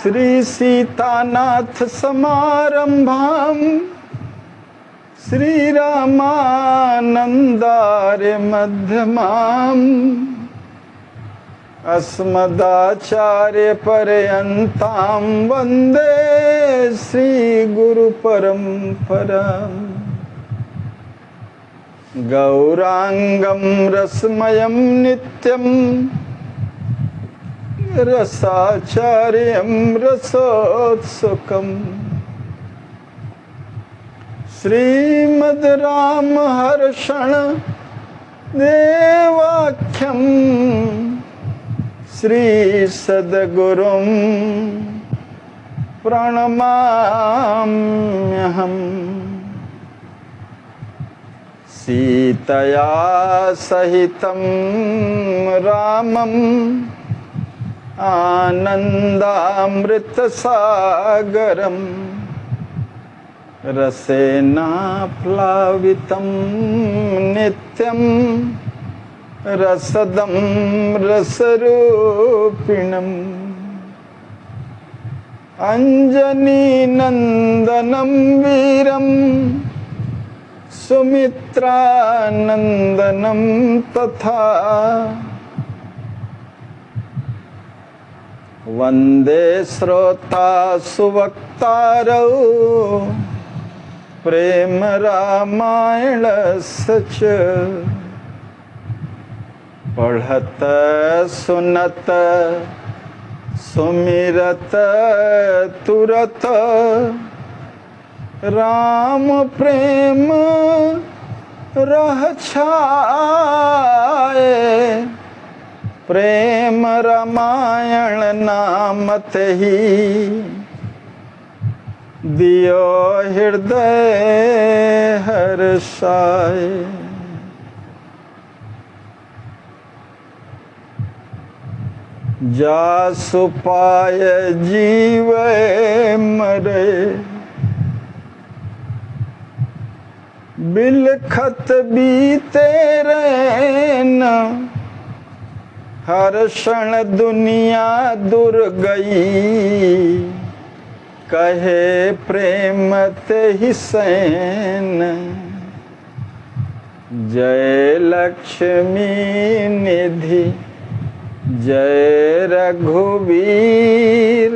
श्री सीतानाथ समारंभाम श्रीरामानंदार्य मध्यमाम अस्मदाचार्य पर्यन्तां वन्दे श्री गुरु परंपराम् गौरांगं रसमयं नित्यं रसाचार्यं रसोत्सुकम् श्रीमद् रामहर्षण देवाख्यं श्री सद्गुरुं प्रणमाम्यहम् सीतया सहितं रामं आनन्दामृतसागरं रसेना प्लावितं नित्यं रसदं रसरूपिणम् अंजनीनन्दनं वीरं सुमित्रानन्दनं तथा वन्दे श्रोता सुवक्तारौ प्रेम रामायणस्य च पढ़त सुनत सुमिरत तुरत राम प्रेम रह छाए प्रेम रामायण नाम तेहि दियो हृदय हर्षाए। जासु पाय जीवे मरे बिलखत बीते रैन हर क्षण दुनिया दुर गई कहे प्रेम ते ही सैन। जय लक्ष्मी निधि जय रघुवीर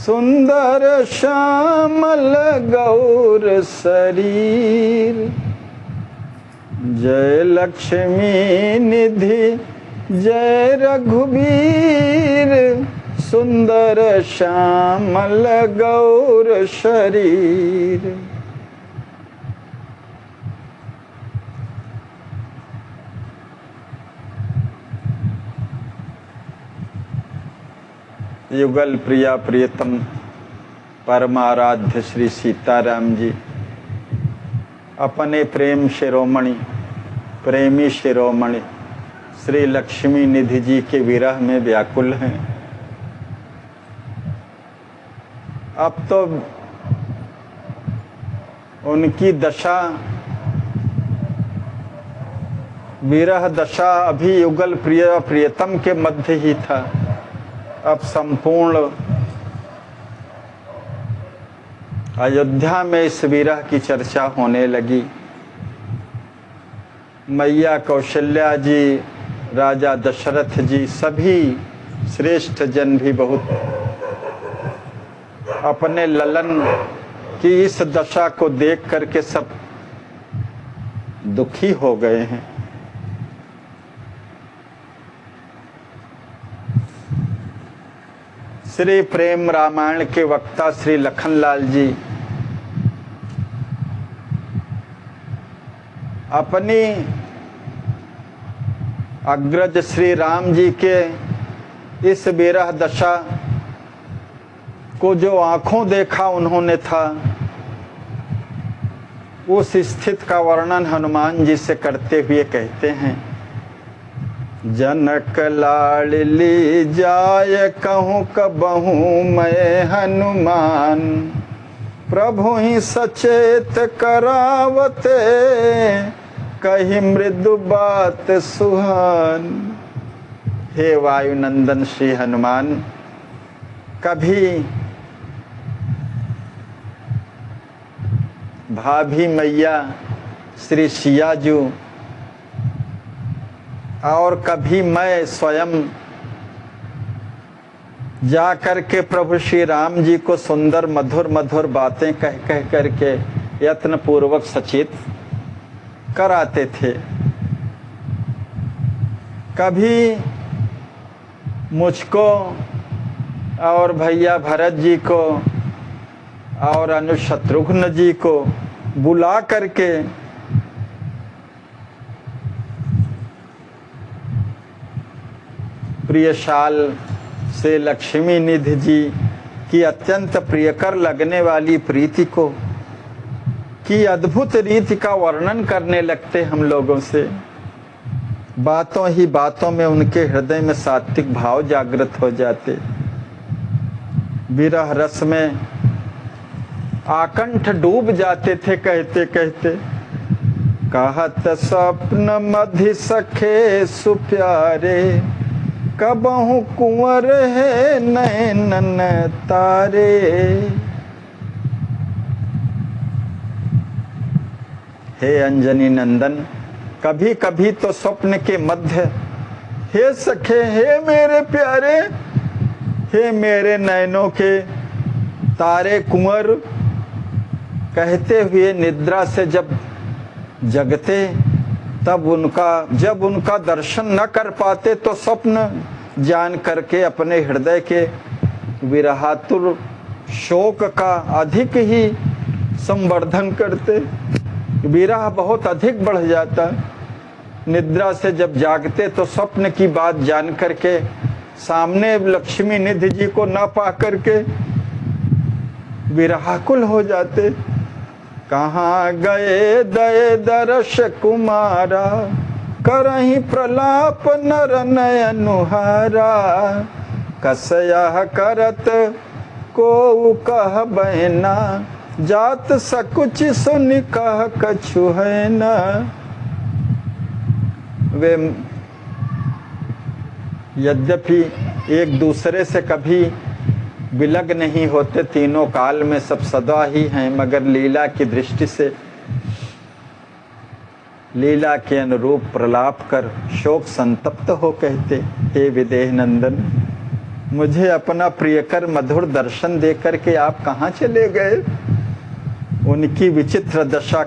सुंदर श्यामल गौर शरीर। जय लक्ष्मी निधि जय रघुवीर सुंदर श्यामल गौर शरीर। युगल प्रिया प्रियतम परमाराध्य श्री सीताराम जी अपने प्रेम शिरोमणि प्रेमी शिरोमणि श्री लक्ष्मी निधि जी के विरह में व्याकुल हैं। अब तो उनकी दशा विरह दशा अभी युगल प्रिय प्रियतम के मध्य ही था। अब संपूर्ण अयोध्या में इस विरह की चर्चा होने लगी। मैया कौशल्या जी राजा दशरथ जी सभी श्रेष्ठ जन भी बहुत अपने ललन की इस दशा को देख करके सब दुखी हो गए हैं। श्री प्रेम रामायण के वक्ता श्री लखनलाल जी अपनी अग्रज श्री राम जी के इस विरह दशा को जो आंखों देखा उन्होंने था उस स्थिति का वर्णन हनुमान जी से करते हुए कहते हैं। जनक लाडली जाय कहूँ कबहू मैं हनुमान प्रभु ही सचेत करावते कही मृदु बात सुहान। हे वायुनंदन श्री हनुमान कभी भाभी मैया श्री सियाजू और कभी मैं स्वयं जा कर के प्रभु श्री राम जी को सुंदर मधुर मधुर बातें कह कह करके यत्न पूर्वक सचेत कराते थे। कभी मुझको और भैया भरत जी को और अनुज शत्रुघ्न जी को बुला करके प्रियशाल से लक्ष्मी निधि जी की अत्यंत प्रियकर लगने वाली प्रीति को की अद्भुत रीति का वर्णन करने लगते हम लोगों से। बातों ही बातों में उनके हृदय में सात्विक भाव जागृत हो जाते। विरह रस में आकंठ डूब जाते थे कहते कहते। कहत स्वप्न मधि सखे सुप्यारे, कबहु कुंवर है नैनन तारे। हे अंजनी नंदन, कभी कभी तो स्वप्न के मध्य हे सखे, हे मेरे प्यारे, हे मेरे नैनों के तारे कुंवर कहते हुए निद्रा से जब जगते, तब जब उनका दर्शन न कर पाते तो स्वप्न जान करके अपने हृदय के विरहातुर शोक का अधिक ही संवर्धन करते। विरह बहुत अधिक बढ़ जाता। निद्रा से जब जागते तो स्वप्न की बात जान करके सामने लक्ष्मी निधि जी को न पा करके विरहाकुल हो जाते। कहाँ गए दये दर्श कुमारा, करहीं प्रलाप नर नयनुहारा। कसयह करत को कह बहना, जात सकुच सुन कह कछु है न। वे यद्यपि एक दूसरे से कभी विलग नहीं होते, तीनों काल में सब सदा ही हैं, मगर लीला की दृष्टि से लीला के अनुरूप प्रलाप कर शोक संतप्त हो कहते, हे विदेह नंदन, मुझे अपना प्रियकर मधुर दर्शन दे करके आप कहाँ चले गए। उनकी विचित्र दशा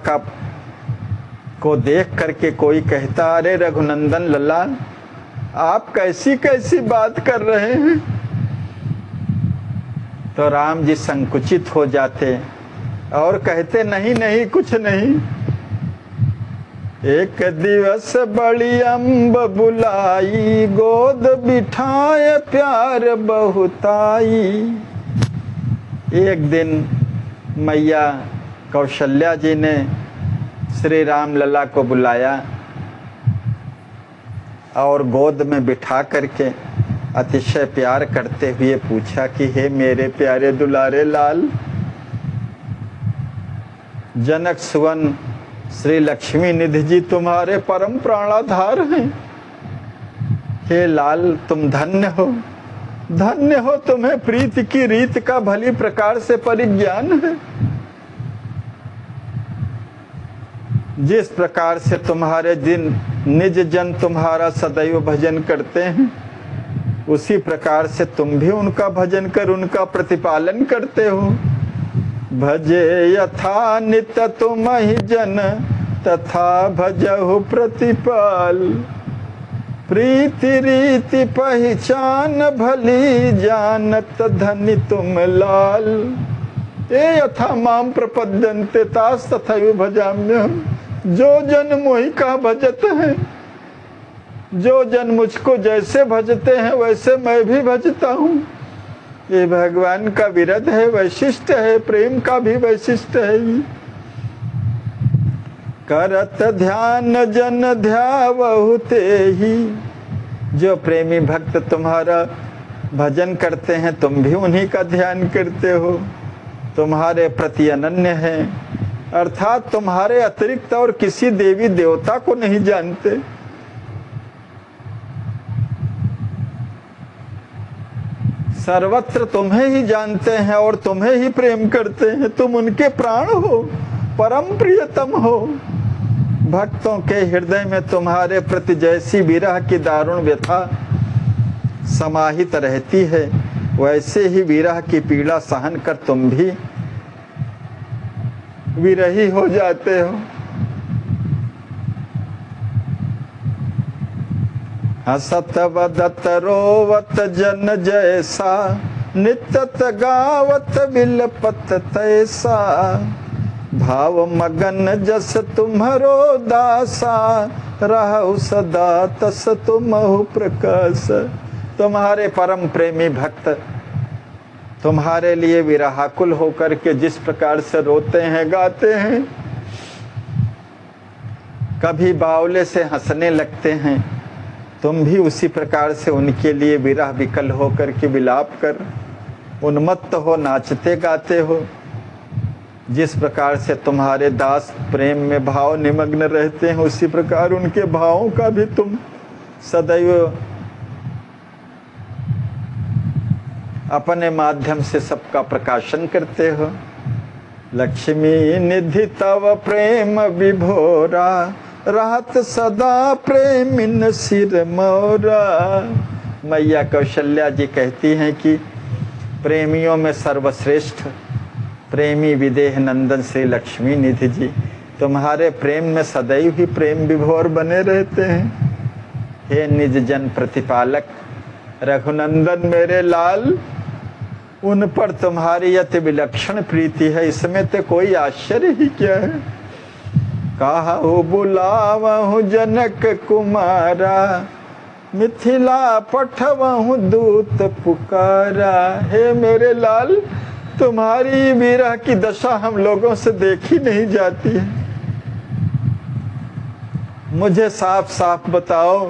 को देख करके कोई कहता, अरे रघुनंदन लल्ला, आप कैसी कैसी बात कर रहे हैं। तो राम जी संकुचित हो जाते और कहते, नहीं नहीं कुछ नहीं। एक दिवस बड़ी अम्ब बुलाई, गोद बिठाए प्यार बहुताई। एक दिन मैया कौशल्या जी ने श्री राम लला को बुलाया और गोद में बिठा करके अतिशय प्यार करते हुए पूछा कि हे मेरे प्यारे दुलारे लाल, जनक सुवन श्री लक्ष्मी निधि जी तुम्हारे परम प्राणाधार हैं। हे लाल, तुम धन्य हो, धन्य हो, तुम्हें प्रीति की रीत का भली प्रकार से परिज्ञान है। जिस प्रकार से तुम्हारे दिन निज जन तुम्हारा सदैव भजन करते हैं, उसी प्रकार से तुम भी उनका भजन कर उनका प्रतिपालन करते हो। भजे यथा नित तुम ही जन, तथा भजहु प्रतिपाल। प्रीति रीति पहचान भली, जानत धनि तुम लाल। ये यथा माम प्रपद्यन्ते तास तथैव भजाम्यहम्। जो जन मोहि का भजत है, जो जन मुझको जैसे भजते हैं वैसे मैं भी भजता हूँ। ये भगवान का विरध है, वैशिष्ट है, प्रेम का भी वैशिष्ट है। करत ध्यान जन ध्यावहु तेहि। जो प्रेमी भक्त तुम्हारा भजन करते हैं, तुम भी उन्हीं का ध्यान करते हो, तुम्हारे प्रति अनन्य है, अर्थात तुम्हारे अतिरिक्त और किसी देवी देवता को नहीं जानते। सर्वत्र तुम्हें ही जानते हैं और तुम्हें ही प्रेम करते हैं। तुम उनके प्राण हो, परम प्रियतम हो। भक्तों के हृदय में तुम्हारे प्रति जैसी विरह की दारुण व्यथा समाहित रहती है, वैसे ही विरह की पीड़ा सहन कर तुम भी विरही हो जाते हो। हसत वदत रोवत जन जैसा, नित्यत गावत विलपत तैसा। भाव मगन जस तुम्हारो दासा, रहु सदा तस तुमहु प्रकाश। तुम्हारे परम प्रेमी भक्त तुम्हारे लिए विरहाकुल होकर के जिस प्रकार से रोते हैं, गाते हैं, कभी बावले से हंसने लगते हैं, तुम भी उसी प्रकार से उनके लिए विरह विकल होकर के विलाप कर उन्मत्त हो, नाचते गाते हो। जिस प्रकार से तुम्हारे दास प्रेम में भाव निमग्न रहते हैं, उसी प्रकार उनके भावों का भी तुम सदैव अपने माध्यम से सबका प्रकाशन करते हो। लक्ष्मी निधि तव प्रेम विभोरा, रहत सदा प्रेमिन सिर मोरा। मैया कौशल्या जी कहती हैं कि प्रेमियों में सर्वश्रेष्ठ प्रेमी विदेह नंदन श्री लक्ष्मी निधि जी तुम्हारे प्रेम में सदैव ही प्रेम विभोर बने रहते हैं। हे निज जन प्रतिपालक रघुनंदन मेरे लाल, उन पर तुम्हारी अति विलक्षण प्रीति है, इसमें तो कोई आश्चर्य ही क्या है। कहु बुलावहु जनक कुमारा, मिथिला पठवहु दूत पुकारा। हे मेरे लाल, तुम्हारी विरह की दशा हम लोगों से देखी नहीं जाती है। मुझे साफ साफ बताओ,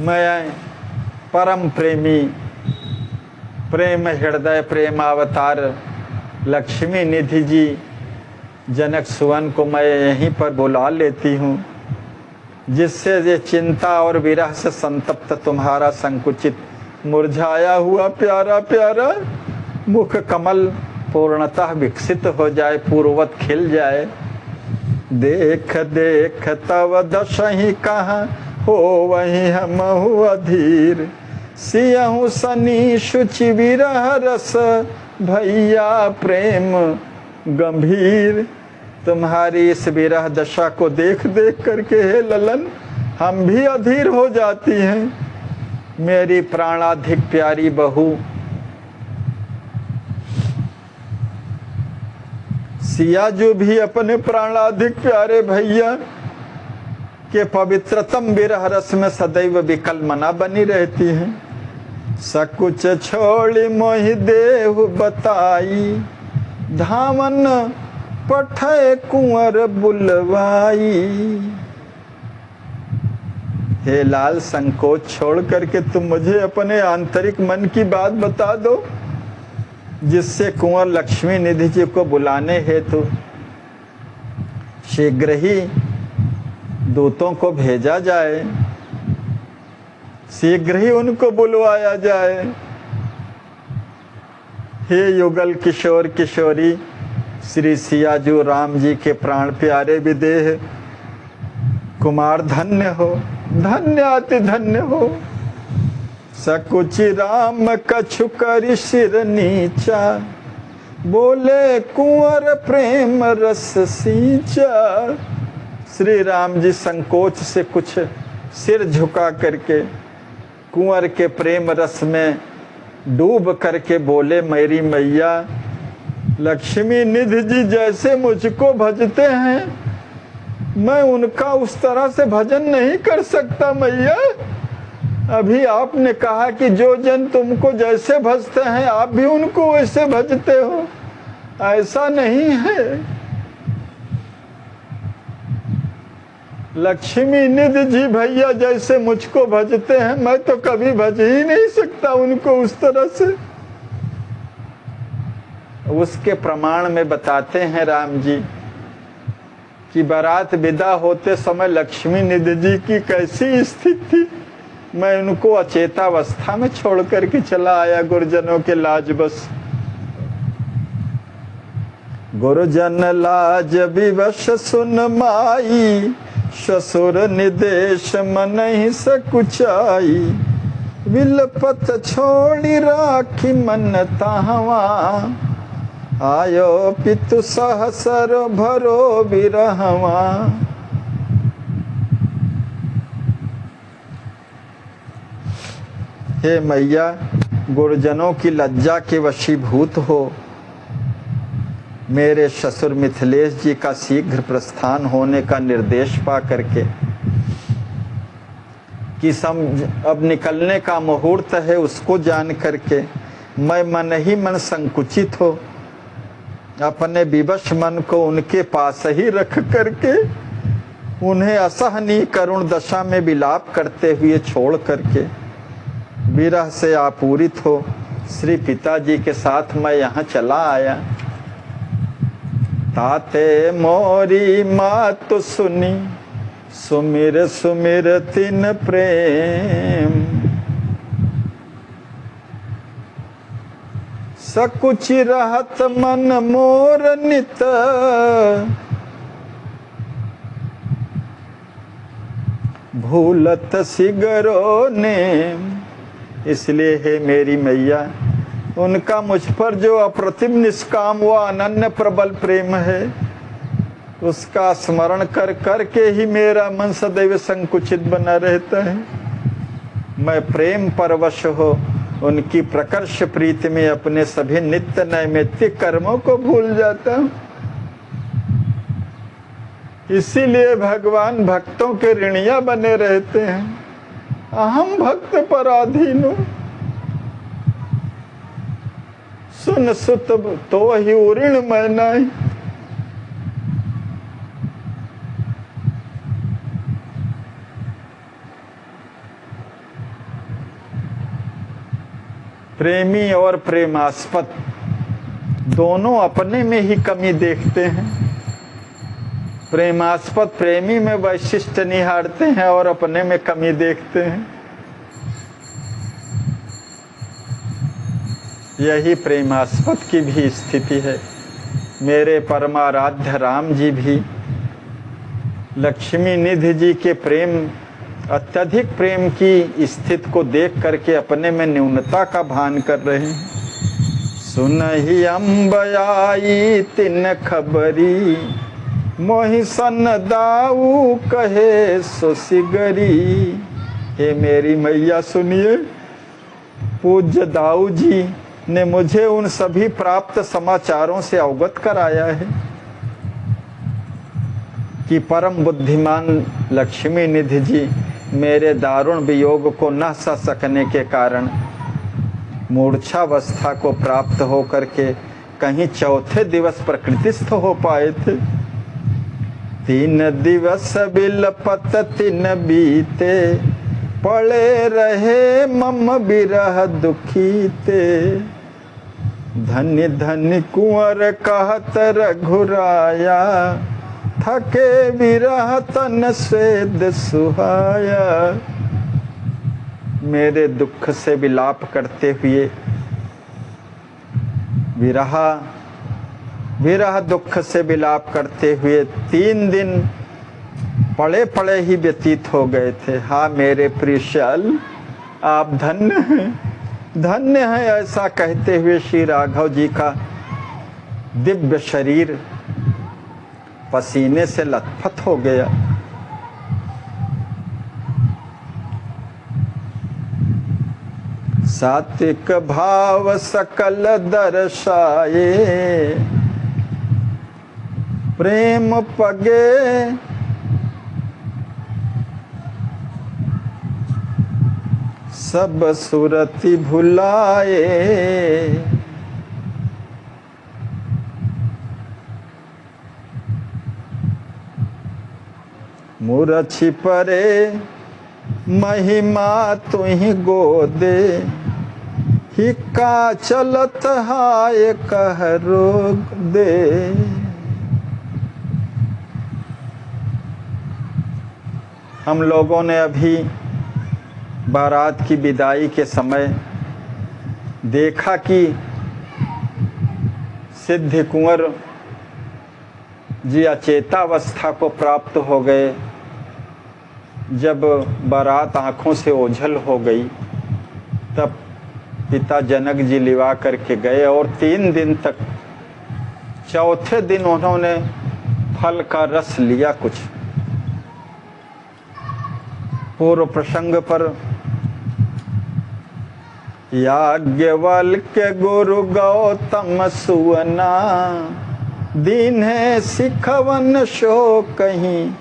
मैं परम प्रेमी प्रेम हृदय प्रेमावतार लक्ष्मी निधि जी जनक सुवन को मैं यहीं पर बुला लेती हूँ, जिससे ये चिंता और विरह से संतप्त तुम्हारा संकुचित मुरझाया हुआ प्यारा प्यारा मुख कमल पूर्णतः विकसित हो जाए, पूर्ववत खिल जाए। देख देख तव दशही कहाँ हो वहीं हमहु अधीर, सियहु सनी शुचि विरह रस भैया प्रेम गंभीर। तुम्हारी इस विरह दशा को देख देख करके हे ललन हम भी अधीर हो जाती हैं। मेरी प्राणाधिक प्यारी बहू सिया जो भी अपने प्राणाधिक प्यारे भैया के पवित्रतम विरह रस में सदैव विकल मना बनी रहती हैं। सकुच छोड़ी मोहि देहु बताई, धामन पठय कुंवर बुलवाई। हे लाल, संकोच छोड़ करके तुम मुझे अपने आंतरिक मन की बात बता दो, जिससे कुंवर लक्ष्मी निधि जी को बुलाने हेतु शीघ्र ही दूतों को भेजा जाए, शीघ्र ही उनको बुलवाया जाए। हे युगल किशोर किशोरी श्री सियाजू राम जी के प्राण प्यारे विदेह कुमार, धन्य हो, धन्य अति धन्य हो। सकुचि राम कछु कर सिर नीचा, बोले कुंवर प्रेम रस सींचा। श्री राम जी संकोच से कुछ सिर झुका करके कुंवर के प्रेम रस में डूब करके बोले, मेरी मैया लक्ष्मी निधि जी जैसे मुझको भजते हैं, मैं उनका उस तरह से भजन नहीं कर सकता मैया। अभी आपने कहा कि जो जन तुमको जैसे भजते हैं आप भी उनको वैसे भजते हो, ऐसा नहीं है। लक्ष्मी निधि जी भैया जैसे मुझको भजते हैं, मैं तो कभी भज ही नहीं सकता उनको उस तरह से। उसके प्रमाण में बताते हैं राम जी कि बारात विदा होते समय लक्ष्मी निधि जी की कैसी स्थिति थी। मैं उनको अचेतावस्था में छोड़ करके चला आया गुरुजनों के लाज बस। गुरुजन लाज विवश सुन माई, ससुर निदेश मन ही सकुचाई। विलपत छोड़ी राखी मन ताहवा, आयो पितु सहसर भरो बिरहवा। हे मैया, गुरुजनों की लज्जा के वशीभूत हो। मेरे ससुर मिथिलेश जी का शीघ्र प्रस्थान होने का निर्देश पा करके कि अब निकलने का मुहूर्त है, उसको जान करके मैं मन ही मन संकुचित हो अपने विवश मन को उनके पास ही रख करके उन्हें असहनीय करुण दशा में विलाप करते हुए छोड़ करके विरह से आपूरित हो श्री पिताजी के साथ मैं यहाँ चला आया। ताते मोरी मात सुनी, सुमिर सुमिर तिन प्रेम। सकुचि रहत मन मोर नित, भूलत सिगरो नेम। इसलिए हे मेरी मैया, उनका मुझ पर जो अप्रतिम निष्काम व अनन्य प्रबल प्रेम है, उसका स्मरण कर करके ही मेरा मन सदैव संकुचित बना रहता है। मैं प्रेम परवश हो उनकी प्रकर्ष प्रीति में अपने सभी नित्य नैमित्तिक कर्मों को भूल जाता हूँ। इसीलिए भगवान भक्तों के ऋणिया बने रहते हैं। अहम भक्त पराधीन हूँ, सुन सुत तो ही उऋण मैं नहीं। प्रेमी और प्रेमास्पद दोनों अपने में ही कमी देखते हैं। प्रेमास्पद प्रेमी में वैशिष्ट निहारते हैं और अपने में कमी देखते हैं। यही प्रेमास्पद की भी स्थिति है। मेरे परमाराध्य राम जी भी लक्ष्मी निधि जी के प्रेम, अत्यधिक प्रेम की स्थिति को देख करके अपने में न्यूनता का भान कर रहे हैं। सुनहि अम्बयाई तिन खबरी, मोहि सन दाऊ कहे सो सिगरी। हे मेरी मैया सुनिए, पूज्य दाऊ जी ने मुझे उन सभी प्राप्त समाचारों से अवगत कराया है कि परम बुद्धिमान लक्ष्मी निधि जी मेरे दारुण वियोग को न सह सकने के कारण मूर्छावस्था को प्राप्त हो करके कहीं चौथे दिवस प्रकृतिस्थ हो पाए थे। 3 दिवस बिलपत तिन बीते, पड़े रहे मम बिरह दुखीते। धन्य धन्य कुंवर कहत रघुराया, थके विरह तन स्वेद सुहाया। मेरे दुख से विलाप करते हुए विरह दुख से विलाप करते हुए 3 दिन पड़े पड़े ही व्यतीत हो गए थे। हाँ मेरे प्रियशाल, आप धन्य हैं, धन्य हैं। ऐसा कहते हुए श्री राघव जी का दिव्य शरीर पसीने से लथपथ हो गया। सात्विक भाव सकल दर्शाए, प्रेम पगे सब सुरति भुलाए। मूर्छि परे महिमा तुहि गोदे, हिक्का चलत हाय कह रोग दे। हम लोगों ने अभी बारात की विदाई के समय देखा कि सिद्ध कुंवर जी अचेतावस्था को प्राप्त हो गए। जब बारात आँखों से ओझल हो गई तब पिता जनक जी लिवा करके गए और 3 दिन तक, चौथे दिन उन्होंने फल का रस लिया। कुछ पूर्व प्रसंग पर याज्ञवल्क्य गुरु गौतम सुवना, दीन है सिखवन शो कहीं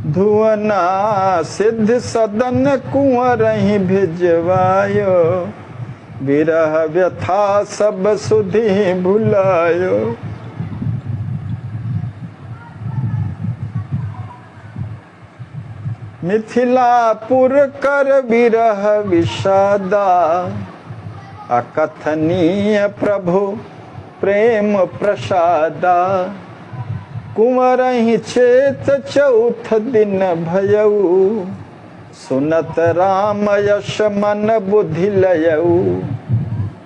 धुवना, सिद्ध सदन कुंवर ही भिजवायो, विरह व्यथा सब सुधि भुलायो। मिथिलापुर कर विरह विषादा, अकथनीय प्रभु प्रेम प्रसादा, कुंवर ही चेत चौथ दिन भयऊ, सुनत राम यश मन बुद्धि लयऊ,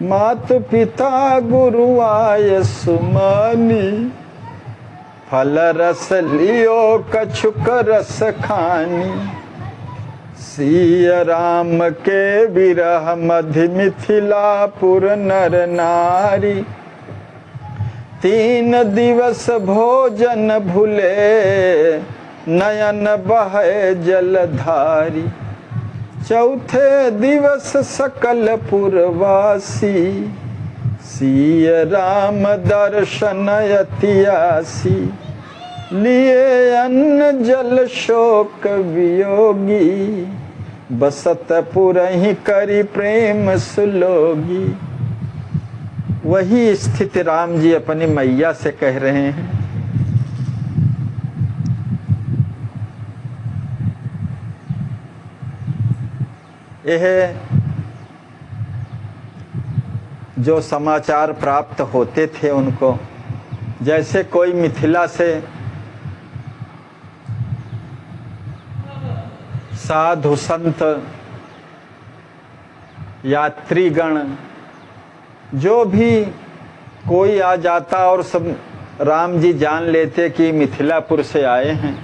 मात पिता गुरु आय सुमानी, फल रस लियो कछुक रस खानी, सिय राम के विरह मधि मिथिलापुर नर नारी, 3 दिवस भोजन भूले नयन बहे जलधारी, चौथे दिवस सकल पुरवासी, सिय राम दर्शन अतियासी, लिए अन्न जल शोक वियोगी, बसत पुरहि करी प्रेम सुलोगी। वही स्थिति राम जी अपनी मैया से कह रहे हैं। यह जो समाचार प्राप्त होते थे उनको, जैसे कोई मिथिला से साधु संत यात्रीगण जो भी कोई आ जाता और सब राम जी जान लेते कि मिथिलापुर से आए हैं,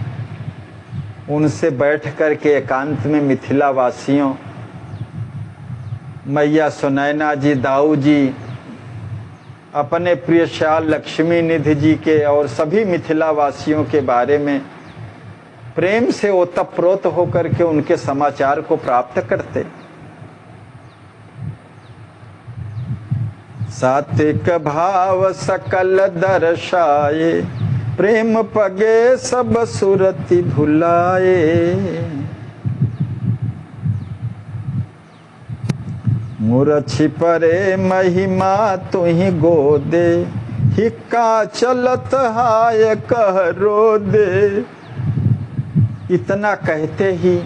उनसे बैठ कर के एकांत में मिथिला वासियों, मैया सुनैना जी, दाऊ जी, अपने प्रिय श्याल लक्ष्मी निधि जी के और सभी मिथिला वासियों के बारे में प्रेम से ओतप्रोत होकर के उनके समाचार को प्राप्त करते। सात्विक भाव सकल दर्शाए, प्रेम पगे सब सुरति भुलाए, मूर्छि परे महिमा तुहि गोदे, हिक्का चलत हाय कह रो दे। इतना कहते ही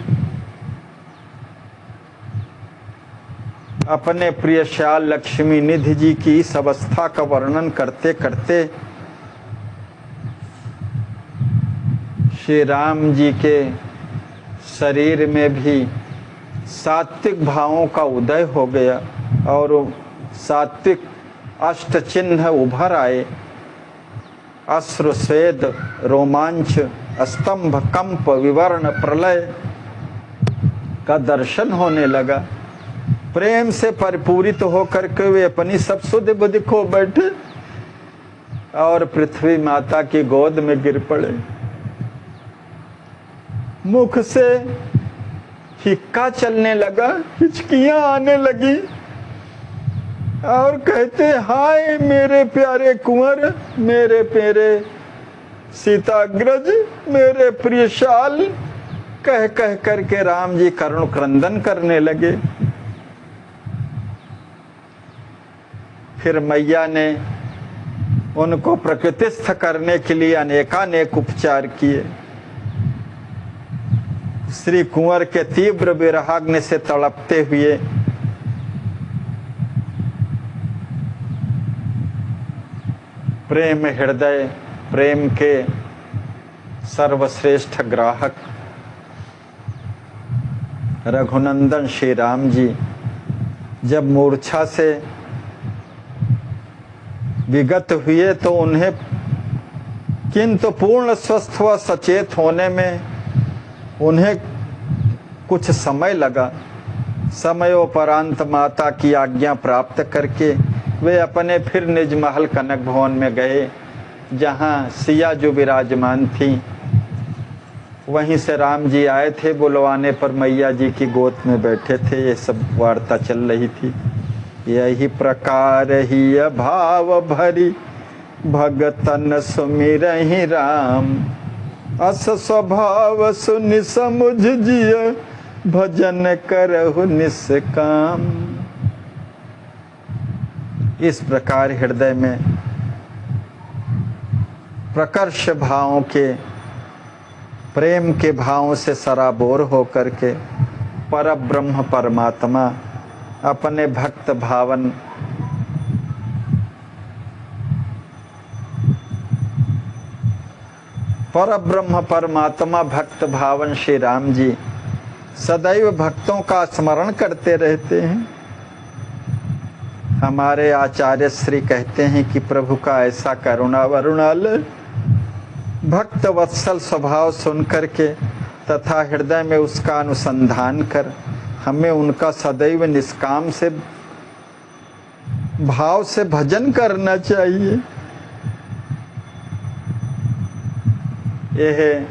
अपने प्रिय श्याल लक्ष्मी निधि जी की इस अवस्था का वर्णन करते करते श्री राम जी के शरीर में भी सात्विक भावों का उदय हो गया और सात्विक अष्ट चिन्ह उभर आए। अश्रु स्वेद रोमांच स्तंभ कंप विवर्ण प्रलय का दर्शन होने लगा। प्रेम से परिपूरित होकर के वे अपनी सब सुध बुद्धि खो बैठे और पृथ्वी माता की गोद में गिर पड़े। मुख से हिक्का चलने लगा, हिचकियां आने लगी और कहते, हाय मेरे प्यारे कुंवर, मेरे प्यारे सीताग्रज, मेरे प्रिय शाल, कह कह करके राम जी करुण क्रंदन करने लगे। फिर मैया ने उनको प्रकृतिस्थ करने के लिए अनेकानेक उपचार किए। श्री कुंवर के तीव्र विरहाग्नि से तड़पते हुए प्रेम हृदय, प्रेम के सर्वश्रेष्ठ ग्राहक रघुनंदन श्री राम जी जब मूर्छा से विगत हुए तो उन्हें किंतु पूर्ण स्वस्थ व सचेत होने में उन्हें कुछ समय लगा। समयोपरांत माता की आज्ञा प्राप्त करके वे अपने फिर निज महल कनक भवन में गए, जहाँ सिया जो विराजमान थी। वहीं से राम जी आए थे, बुलवाने पर मैया जी की गोद में बैठे थे। ये सब वार्ता चल रही थी। यही प्रकार ही भाव भरी भगतन सुमिरहि राम, अस स्वभाव सुनि समुझ जिय भजन करहु निष्काम। इस प्रकार हृदय में प्रकर्ष भावों के, प्रेम के भावों से सराबोर होकर के परब्रह्म परमात्मा अपने भक्त भावन परब्रह्म परमात्मा भक्त भावन श्री राम जी सदैव भक्तों का स्मरण करते रहते हैं। हमारे आचार्य श्री कहते हैं कि प्रभु का ऐसा करुणा वरुणाल भक्त वत्सल स्वभाव सुन करके तथा हृदय में उसका अनुसंधान कर हमें उनका सदैव निष्काम से भाव से भजन करना चाहिए। यह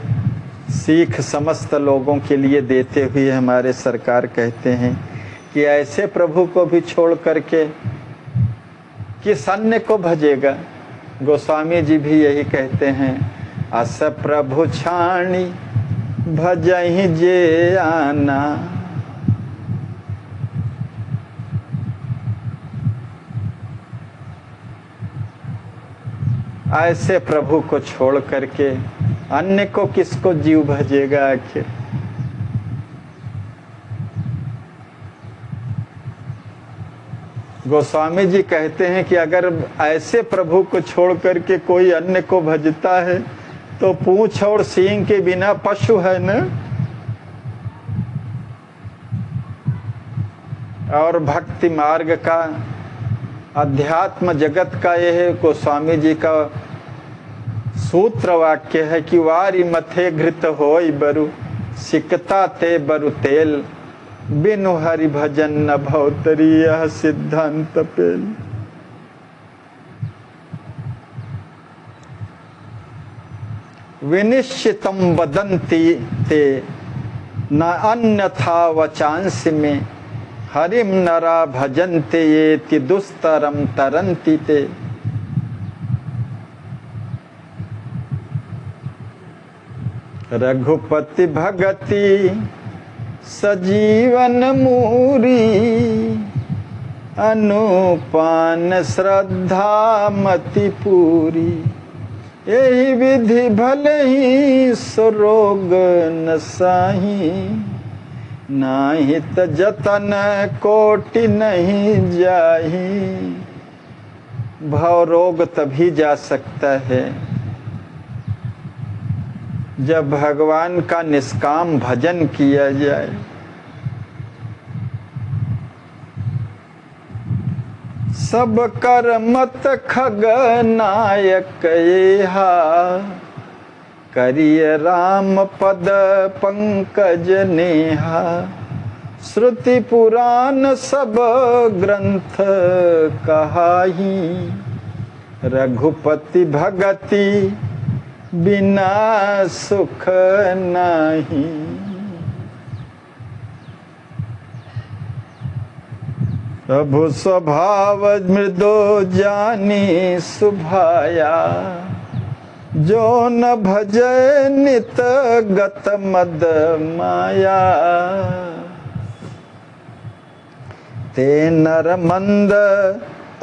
सीख समस्त लोगों के लिए देते हुए हमारे सरकार कहते हैं कि ऐसे प्रभु को भी छोड़ करके किस अन्य को भजेगा। गोस्वामी जी भी यही कहते हैं, अस प्रभु छाणी भजहि जे आना। ऐसे प्रभु को छोड़ करके अन्य को किसको जीव भजेगा आखिर। गोस्वामी जी कहते हैं कि अगर ऐसे प्रभु को छोड़ करके कोई अन्य को भजता है तो पूंछ और सींग के बिना पशु है न। और भक्ति मार्ग का, अध्यात्म जगत का यह गोस्वामी जी का सूत्र वाक्य है कि वारी मथे घृत होई बरु, सिकता ते बरु तेल, बिनु हरि भजन न भवतरी यह सिद्धांत पेल। विनिश्चितम वदन्ति ते न अन्यथा वचांसि में, हरिम नरा भजन्ते येति दुस्तरम तरन्ति ते। रघुपति भगति सजीवन मूरी, अनुपान श्रद्धा मति पूरी। यही विधि भले ही सुरोग न साही, नाहित जतन कोटि नहीं जाही। भव रोग तभी जा सकता है जब भगवान का निष्काम भजन किया जाए। सब कर मत खग नायक येहा, करिय राम पद पंकज नेहा। श्रुति पुराण सब ग्रंथ कहाही, रघुपति भगति बिना सुख नहीं। प्रभु स्वभाव मृदो जानी सुभाया, जो न भजय नित गत मद माया। ते नर मंद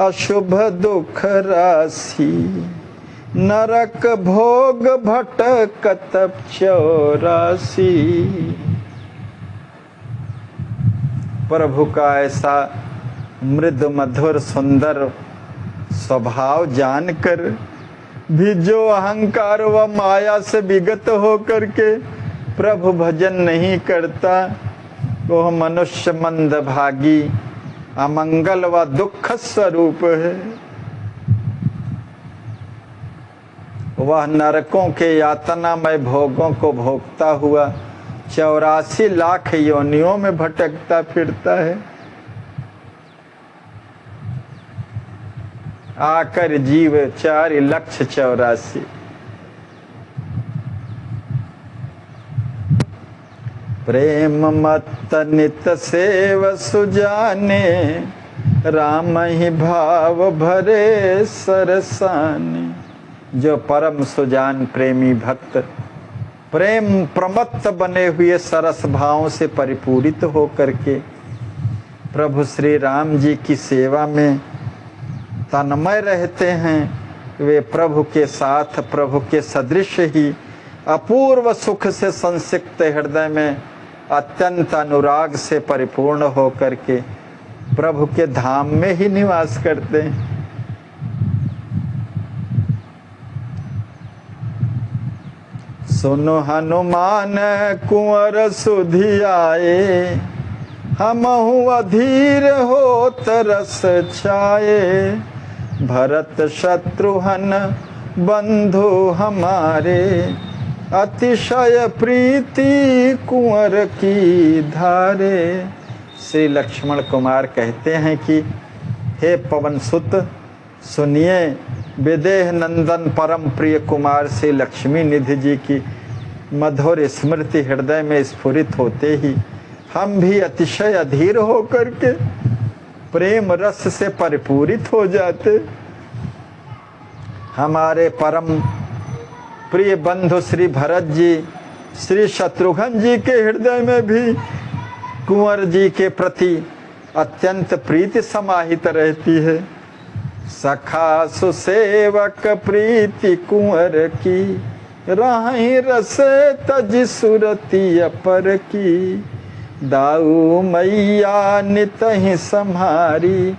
अशुभ दुख राशि, नरक भोग भटकत 84। प्रभु का ऐसा मृद मधुर सुंदर स्वभाव जानकर भी जो अहंकार व माया से विगत होकर के प्रभु भजन नहीं करता, वह मनुष्य मंदभागी अमंगल व दुख स्वरूप है। वह नरकों के यातनामय भोगों को भोगता हुआ 84 लाख योनियों में भटकता फिरता है। आकर जीव 4,84,000। प्रेम मत नित सेव सुजाने, राम ही भाव भरे सरसाने। जो परम सुजान प्रेमी भक्त प्रेम प्रमत्त बने हुए सरस भावों से परिपूरित होकर के प्रभु श्री राम जी की सेवा में तन्मय रहते हैं, वे प्रभु के साथ प्रभु के सदृश ही अपूर्व सुख से संसिक्त हृदय में अत्यंत अनुराग से परिपूर्ण होकर के प्रभु के धाम में ही निवास करते हैं। सुनो हनुमान कुंवर सुधियाए, हमहु अधीर होत रस छाए। भरत शत्रुघ्न बंधु हमारे, अतिशय प्रीति कुंवर की धारे। श्री लक्ष्मण कुमार कहते हैं कि हे पवन सुत सुनिए, विदेह नंदन परम प्रिय कुमार श्री लक्ष्मी निधि जी की मधुर स्मृति हृदय में स्फुरित होते ही हम भी अतिशय अधीर होकर के प्रेम रस से परिपूरित हो जाते। हमारे परम प्रिय बंधु श्री भरत जी, श्री शत्रुघ्न जी के हृदय में भी कुंवर जी के प्रति अत्यंत प्रीति समाहित रहती है। सखा सुसेवक प्रीति कुंवर की, राही रस तज सुरती अपर की। दाऊ मैया नित ही सम्हारी,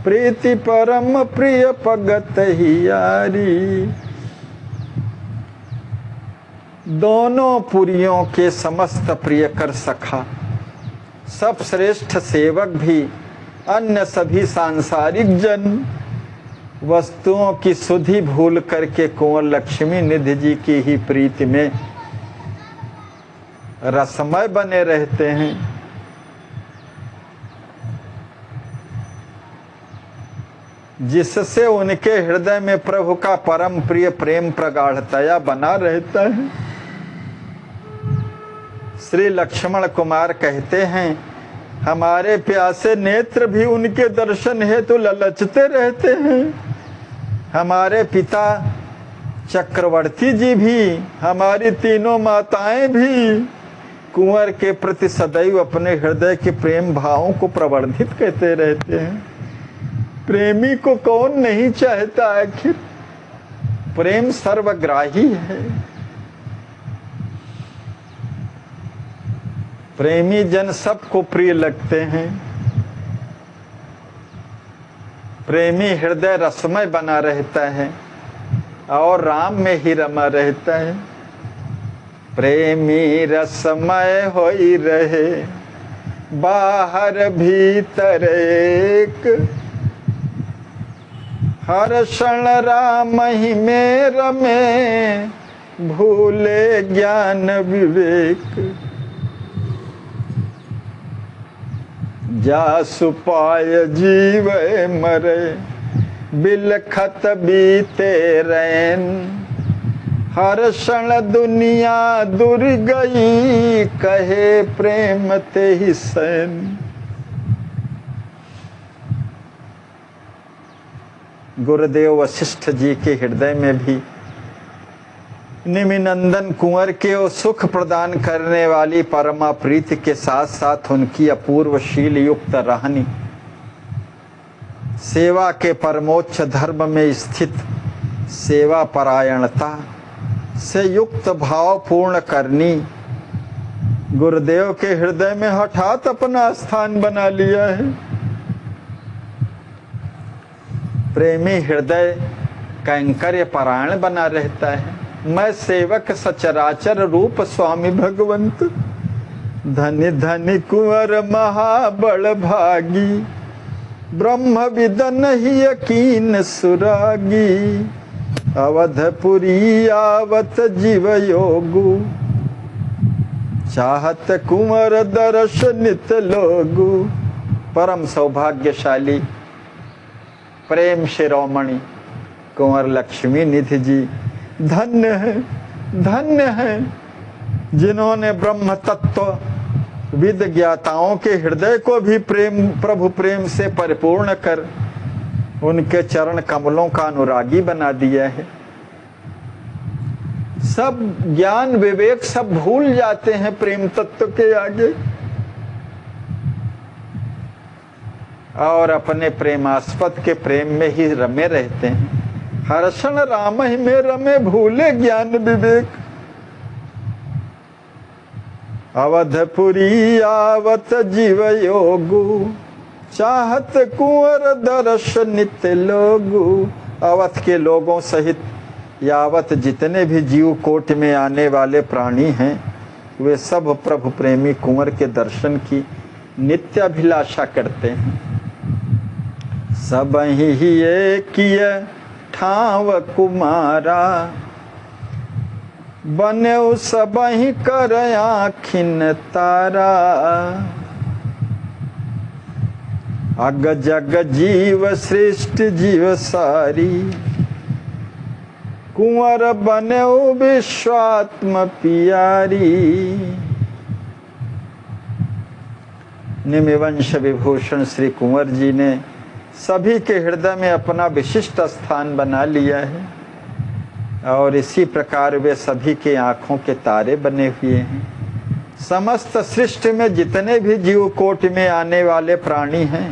प्रीति परम प्रिय पगत ही यारी। दोनों पुरियों के समस्त प्रिय कर सखा, सब श्रेष्ठ सेवक भी, अन्य सभी सांसारिक जन वस्तुओं की सुधि भूल करके कुंवर लक्ष्मी निधि जी की ही प्रीति में रसमय बने रहते हैं। जिससे उनके हृदय में प्रभु का परम प्रिय प्रेम प्रगाढ़तया बना रहता है। श्री लक्ष्मण कुमार कहते हैं, हमारे प्यासे नेत्र भी उनके दर्शन हेतु ललचते रहते हैं। हमारे पिता चक्रवर्ती जी भी, हमारी तीनों माताएं भी कुंवर के प्रति सदैव अपने हृदय के प्रेम भावों को प्रवर्धित करते रहते हैं। प्रेमी को कौन नहीं चाहता, आखिर प्रेम सर्वग्राही है। प्रेमी जन सबको प्रिय लगते हैं। प्रेमी हृदय रसमय बना रहता है और राम में ही रमा रहता है। प्रेमी रसमय होई रहे, बाहर भीतर एक। हर क्षण राम ही में रमे, भूले ज्ञान विवेक। जासु पाय जीव मरे, बिलखत बीते रैन। हर क्षण दुनिया दुर गई, कहे प्रेम ते ही सैन। गुरुदेव वशिष्ठ जी के हृदय में भी निमिनंदन कुंवर के और सुख प्रदान करने वाली परमा प्रीति के साथ साथ उनकी अपूर्व शील युक्त रहनी, सेवा के परमोच्च धर्म में स्थित सेवा परायणता से युक्त भाव पूर्ण करनी गुरुदेव के हृदय में हठात अपना स्थान बना लिया है। प्रेमी हृदय कैंकर्य परायण बना रहता है। मैं सेवक सचराचर रूप स्वामी भगवंत, धनि धनि कुंवर महाबल भागी, ब्रह्म विदन ही यकीन सुरागी। अवधपुरी आवत जीव योगु, चाहत कुंवर दर्श नित लोगु। परम सौभाग्यशाली प्रेम शिरोमणि कुंवर लक्ष्मी निधि जी धन्य है, धन्य है, जिन्होंने ब्रह्म तत्व विद ज्ञाताओं के हृदय को भी प्रेम, प्रभु प्रेम से परिपूर्ण कर उनके चरण कमलों का अनुरागी बना दिया है। सब ज्ञान विवेक सब भूल जाते हैं प्रेम तत्व के आगे और अपने प्रेमास्पद के प्रेम में ही रमे रहते हैं। हर्षण राम ही में रमे, भूले ज्ञान विवेक। अवधपुरी आवत जीव योगु, चाहत कुंवर दर्श नित्य लोगु। अवध के लोगों सहित यावत जितने भी जीव कोट में आने वाले प्राणी हैं, वे सब प्रभु प्रेमी कुंवर के दर्शन की नित्य अभिलाषा करते हैं। सब ही किय ठाव कुमारा, बने सब ही कर आखिन तारा। अग जग जीव श्रेष्ठ जीव सारी, कुंवर बने विश्वात्म पियारी। निमिवंश विभूषण श्री कुंवर जी ने सभी के हृदय में अपना विशिष्ट स्थान बना लिया है और इसी प्रकार वे सभी के आंखों के तारे बने हुए हैं। समस्त सृष्टि में जितने भी जीव कोटि में आने वाले प्राणी हैं,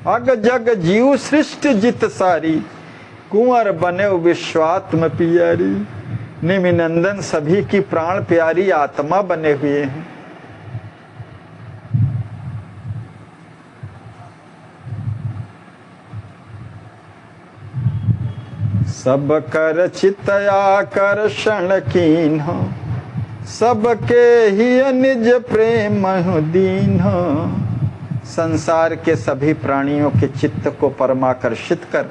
अग जग जीव सृष्टि जित सारी, कुंवर बने विश्वात्म पियारी। निमिनंदन सभी की प्राण प्यारी आत्मा बने हुए हैं। सब कर चित आकर्षण कीन्ह, सबके ही निज प्रेम दीन। संसार के सभी प्राणियों के चित्त को परमाकर्षित कर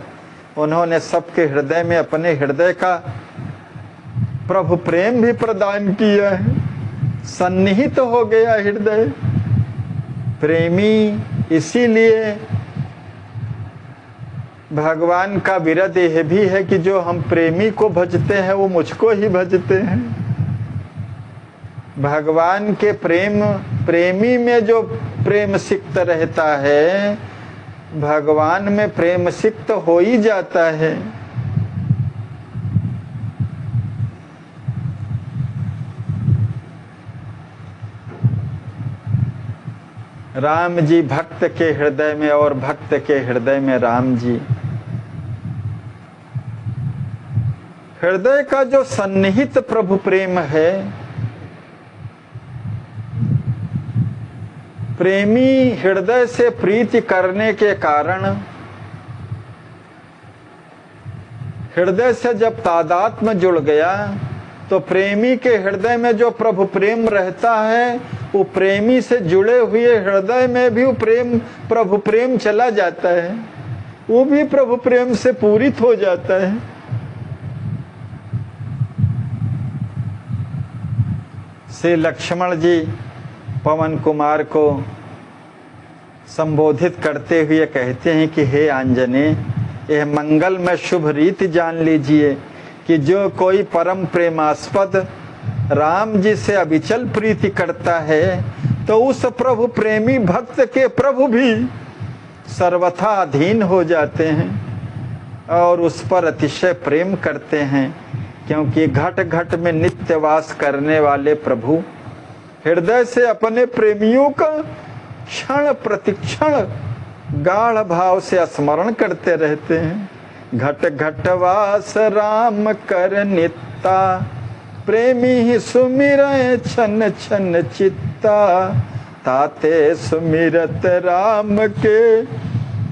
उन्होंने सबके हृदय में अपने हृदय का प्रभु प्रेम भी प्रदान किया है। सन्निहित हो गया हृदय प्रेमी। इसीलिए भगवान का विरद यह भी है कि जो हम प्रेमी को भजते हैं वो मुझको ही भजते हैं। भगवान के प्रेमी में जो प्रेम सिक्त रहता है, भगवान में प्रेम सिक्त हो ही जाता है। राम जी भक्त के हृदय में और भक्त के हृदय में राम जी। हृदय का जो सन्निहित प्रभु प्रेम है, प्रेमी हृदय से प्रीति करने के कारण हृदय से जब तादात्म्य जुड़ गया तो प्रेमी के हृदय में जो प्रभु प्रेम रहता है, वो प्रेमी से जुड़े हुए हृदय में भी प्रभु प्रेम चला जाता है, वो भी प्रभु प्रेम से पूरित हो जाता है। श्री लक्ष्मण जी पवन कुमार को संबोधित करते हुए कहते हैं कि हे आंजने, यह मंगल में शुभ रीति जान लीजिए कि जो कोई परम प्रेमास्पद राम जी से अविचल प्रीति करता है तो उस प्रभु प्रेमी भक्त के प्रभु भी सर्वथा अधीन हो जाते हैं और उस पर अतिशय प्रेम करते हैं, क्योंकि घट घट में नित्य वास करने वाले प्रभु हृदय से अपने प्रेमियों का क्षण प्रतिक्षण गाढ़ भाव से स्मरण करते रहते हैं। घट घट वास राम कर नित्ता, प्रेमी ही सुमिरय छन छन चित्ता। ताते सुमिरत राम के,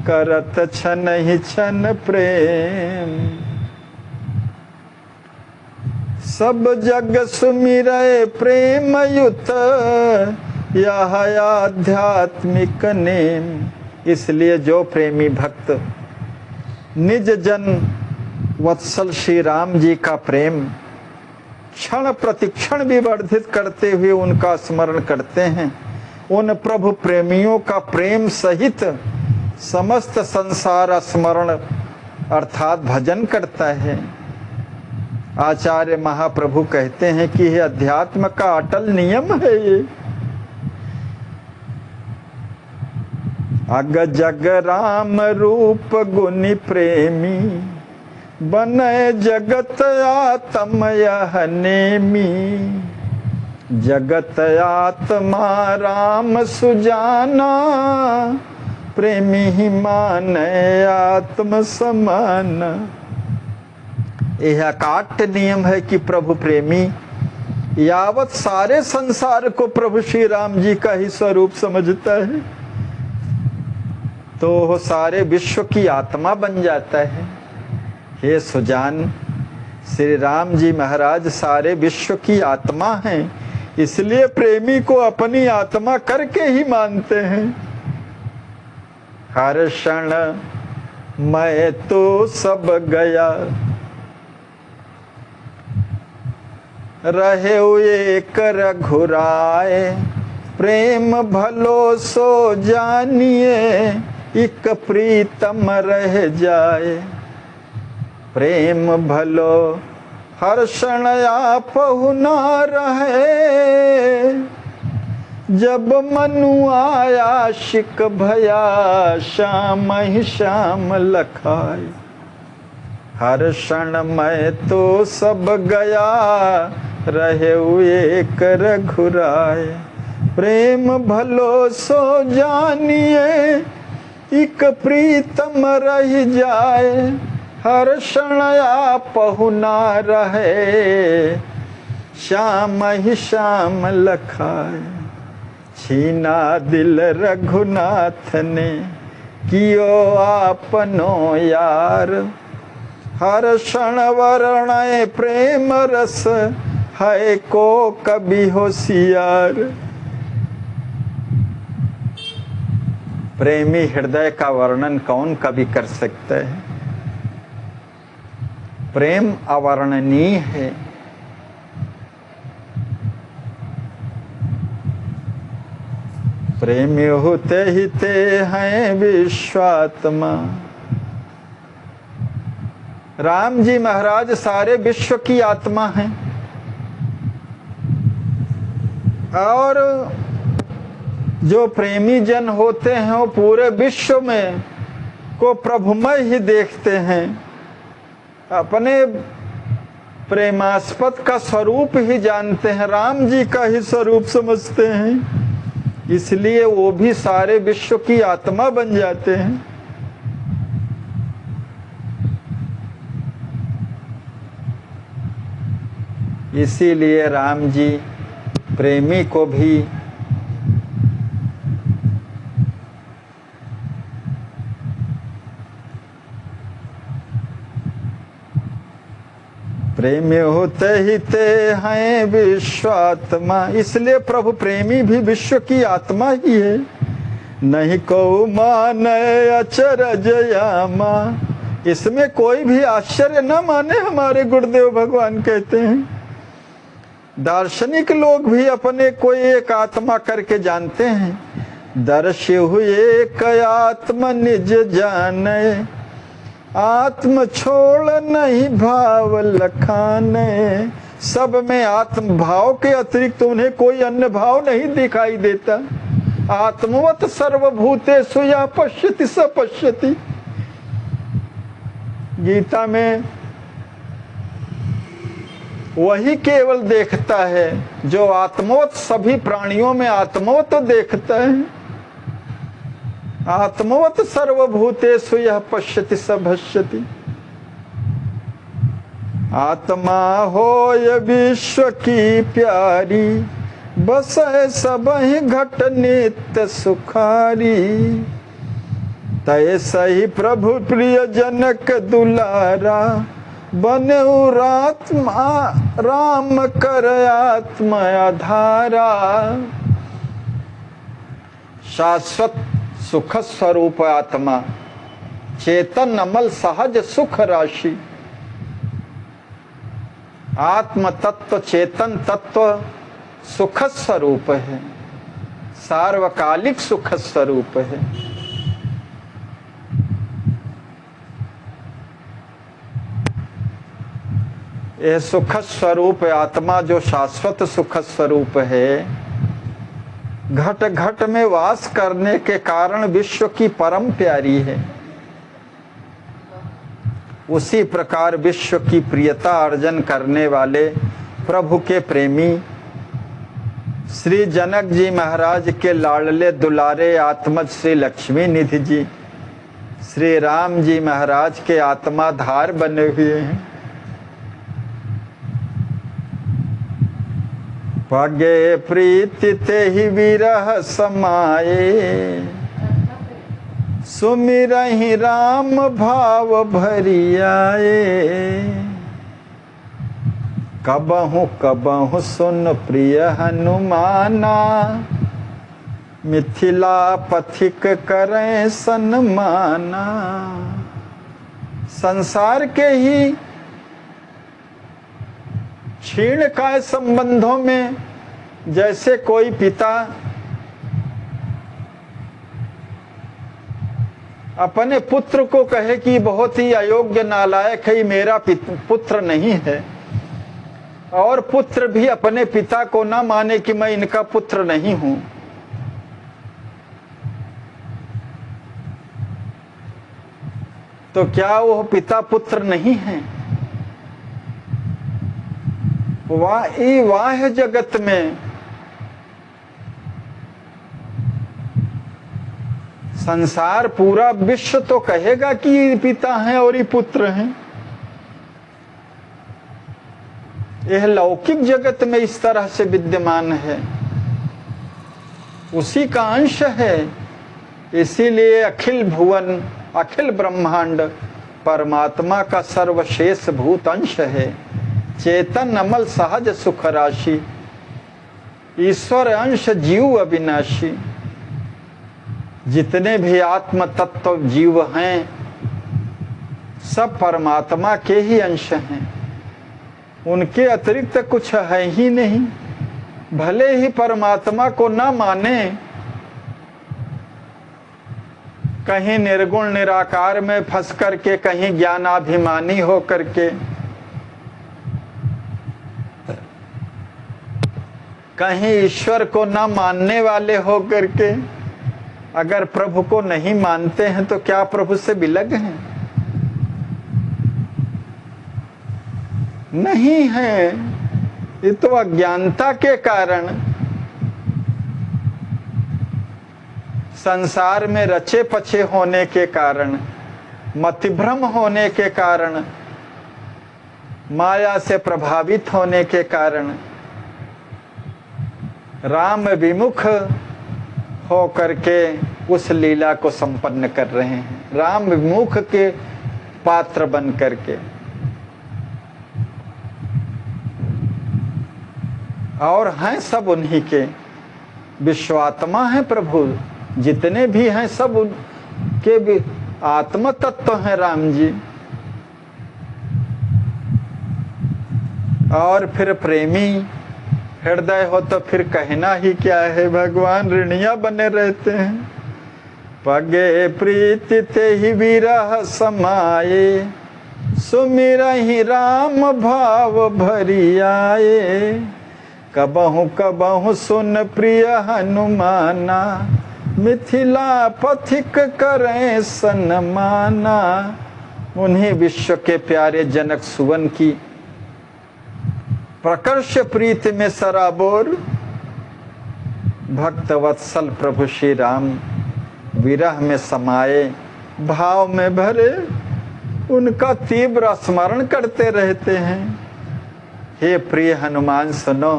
करत छन ही छन प्रेम। सब जग सुमिरै प्रेम युत, यह आध्यात्मिक नेम। इसलिए जो प्रेमी भक्त निज जन वत्सल श्री राम जी का प्रेम क्षण प्रतिक्षण भी वर्धित करते हुए उनका स्मरण करते हैं, उन प्रभु प्रेमियों का प्रेम सहित समस्त संसार स्मरण अर्थात भजन करता है। आचार्य महाप्रभु कहते हैं कि यह अध्यात्म का अटल नियम है। ये अग जग राम रूप गुनि प्रेमी, बने जगत आत्म यह नेमी। जगत आत्मा राम सुजाना, प्रेमी ही माने आत्म समान। यह अकाट्य नियम है कि प्रभु प्रेमी यावत सारे संसार को प्रभु श्री राम जी का ही स्वरूप समझता है तो वो सारे विश्व की आत्मा बन जाता है। हे सुजान, श्री राम जी महाराज सारे विश्व की आत्मा हैं, इसलिए प्रेमी को अपनी आत्मा करके ही मानते हैं। हर क्षण मैं तो सब गया, रहे एक रघुराए। प्रेम भलो सो जानिए, इक प्रीतम रह जाए। प्रेम भलो हर क्षण आपहु न रहे, जब मनु आया शिक भया, श्याम ही श्याम लखाए। हर क्षण मैं तो सब गया, रहे एक रघुराए। प्रेम भलो सो जानिए, इक प्रीतम रह जाए। हर क्षण आपहु न रहे, श्याम ही श्याम लखाए। छीना दिल रघुनाथ ने, कियो आपनो यार। हर क्षण वर्णय प्रेम रस, है को कभी होशियार। प्रेमी हृदय का वर्णन कौन कभी कर सकता है। प्रेम अवर्णनीय है। प्रेमी होते ही ते हैं विश्वात्मा। राम जी महाराज सारे विश्व की आत्मा हैं और जो प्रेमी जन होते हैं वो पूरे विश्व में को प्रभुमय ही देखते हैं, अपने प्रेमास्पद का स्वरूप ही जानते हैं, राम जी का ही स्वरूप समझते हैं, इसलिए वो भी सारे विश्व की आत्मा बन जाते हैं। इसीलिए राम जी प्रेमी को भी प्रेमी होते ही ते हैं विश्वात्मा। इसलिए प्रभु प्रेमी भी विश्व की आत्मा ही है। नहीं को माने अचरज यामा, इसमें कोई भी आश्चर्य न माने, हमारे गुरुदेव भगवान कहते हैं। दार्शनिक लोग भी अपने को एक आत्मा करके जानते हैं। दर्शि हुए एक आत्मा निज जाने, आत्म छोड़ नहीं भाव लखाने। सब में आत्म भाव के अतिरिक्त उन्हें कोई अन्य भाव नहीं दिखाई देता। आत्मवत सर्वभूतेषु या पश्यति स पश्यति, गीता में वही केवल देखता है जो आत्मवत सभी प्राणियों में आत्मवत देखता है। आत्मवत सर्वभूतेषु यह पश्यति स भश्यति। आत्मा होय विश्व की प्यारी, बसै सबहि घट नित्य सुखारी। तय सही प्रभु प्रिय जनक दुलारा, बने आत्मा राम कर आत्म आधारा। शाश्वत सुख स्वरूप आत्मा, चेतन अमल सहज सुख राशि। आत्म तत्व चेतन तत्व सुख स्वरूप है, सार्वकालिक सुख स्वरूप है। यह सुख स्वरूप आत्मा जो शाश्वत सुख स्वरूप है, घट घट में वास करने के कारण विश्व की परम प्यारी है। उसी प्रकार विश्व की प्रियता अर्जन करने वाले प्रभु के प्रेमी श्री जनक जी महाराज के लाडले दुलारे आत्मज श्री लक्ष्मी निधि जी श्री राम जी महाराज के आत्माधार बने हुए हैं। भाग्य प्रीति ते ही विरह समाये, सुमिरहि राम भाव भरी आए। कबहु कबहु सुन प्रिय हनुमाना, मिथिला पथिक करें सन्माना। संसार के ही क्षीण काय संबंधों में जैसे कोई पिता अपने पुत्र को कहे कि बहुत ही अयोग्य नालायक है, मेरा पुत्र नहीं है, और पुत्र भी अपने पिता को ना माने कि मैं इनका पुत्र नहीं हूं, तो क्या वो पिता पुत्र नहीं है? वाह जगत में संसार पूरा विश्व तो कहेगा कि ये पिता हैं और ये पुत्र हैं। यह लौकिक जगत में इस तरह से विद्यमान है, उसी का अंश है। इसीलिए अखिल भुवन अखिल ब्रह्मांड परमात्मा का सर्वशेष भूत अंश है। चेतन अमल सहज सुख राशि, ईश्वर अंश जीव अविनाशी। जितने भी आत्म तत्व जीव हैं सब परमात्मा के ही अंश हैं, उनके अतिरिक्त कुछ है ही नहीं। भले ही परमात्मा को ना माने, कहीं निर्गुण निराकार में फंस करके, कहीं ज्ञानाभिमानी हो करके, कहीं ईश्वर को ना मानने वाले हो करके अगर प्रभु को नहीं मानते हैं तो क्या प्रभु से विलग हैं? नहीं है। ये तो अज्ञानता के कारण, संसार में रचे पचे होने के कारण, मतिभ्रम होने के कारण, माया से प्रभावित होने के कारण राम विमुख हो करके उस लीला को संपन्न कर रहे हैं, राम विमुख के पात्र बन करके। और हैं सब उन्हीं के, विश्वात्मा है प्रभु, जितने भी हैं सब उनके भी आत्म तत्व हैं राम जी। और फिर प्रेमी हृदय हो तो फिर कहना ही क्या है, भगवान ऋणिया बने रहते हैं। पगे प्रीति ते ही विरह समाये, सुमिरहि राम भाव भरी आए। कबहु कबहु सुन प्रिय हनुमाना, मिथिला पथिक करें सन्माना। उन्हीं विश्व के प्यारे जनक सुवन की प्रकर्ष प्रीति में सराबोर भक्त वत्सल प्रभु श्री राम विरह में समाये, भाव में भरे उनका तीव्र स्मरण करते रहते हैं। हे प्रिय हनुमान सुनो,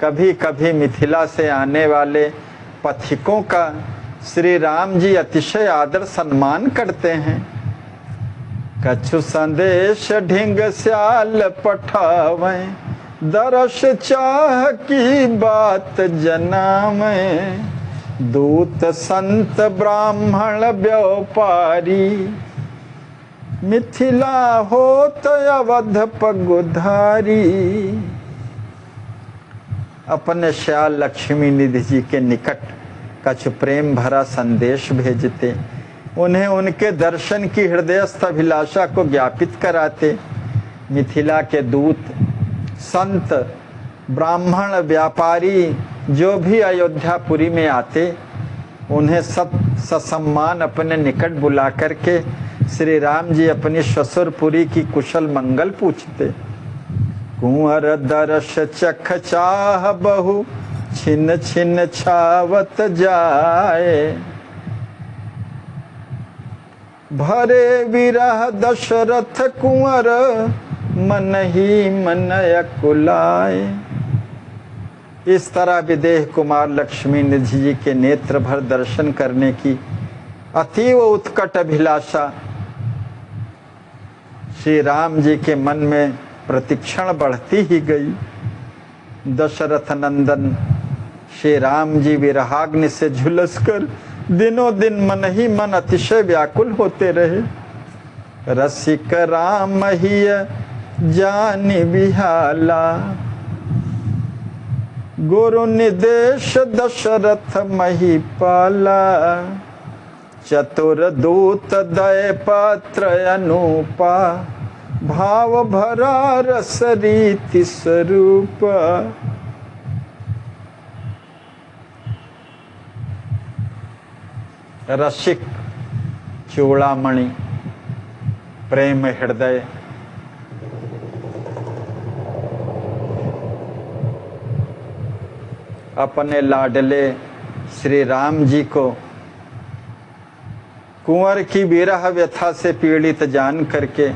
कभी कभी मिथिला से आने वाले पथिकों का श्री राम जी अतिशय आदर सम्मान करते हैं। कछु संदेश ढिंग स्याल पठावें, दरस चाह की बात जना में, दूत संत ब्राह्मण व्यापारी, मिथिला होत अवध पगुधारी। अपने श्याल लक्ष्मी निधि जी के निकट कछ प्रेम भरा संदेश भेजते, उन्हें उनके दर्शन की हृदयस्थ अभिलाषा को ज्ञापित कराते। मिथिला के दूत, संत, ब्राह्मण, व्यापारी जो भी अयोध्यापुरी में आते, उन्हें ससम्मान अपने निकट बुला करके श्री राम जी अपनी ससुरपुरी की कुशल मंगल पूछते। कुंवर दर्श चख चाह बहु, छिन छिन छावत जाए, भरे विरह दशरथ कुंवर, मन ही मन अकुलाए। इस तरह विदेह कुमार लक्ष्मी निधि जी के नेत्र भर दर्शन करने की अतीव उत्कट अभिलाषा श्री राम जी के मन में प्रतिक्षण बढ़ती ही गई। दशरथ नंदन श्री राम जी विरहाग्नि से झुलसकर दिनों दिन मन ही मन अतिशय व्याकुल होते रहे। रसिक राम ही जानि बिहाला, गुरु निदेश दशरथ महिपाला, चतुर दूत दय पात्र अनुपा, भाव भरा रस रीति स्वरूप। रसिक चूड़ामणि, प्रेम हृदय, अपने लाडले श्री राम जी को कुंवर की विरह व्यथा से पीड़ित जान करके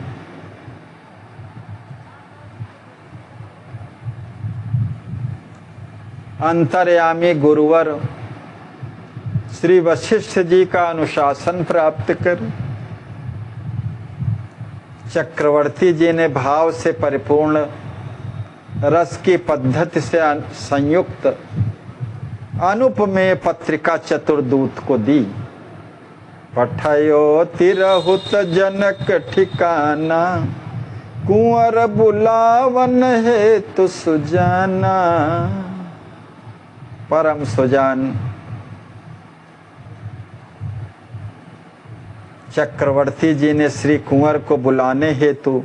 अंतर्यामी गुरुवर श्री वशिष्ठ जी का अनुशासन प्राप्त कर चक्रवर्ती जी ने भाव से परिपूर्ण रस की पद्धति से संयुक्त अनुपमेय पत्रिका चतुर्दूत को दी। पठयो तिरहुत जनक ठिकाना, कुंवर बुलावन हेतु सुजाना। परम सुजान चक्रवर्ती जी ने श्री कुंवर को बुलाने हेतु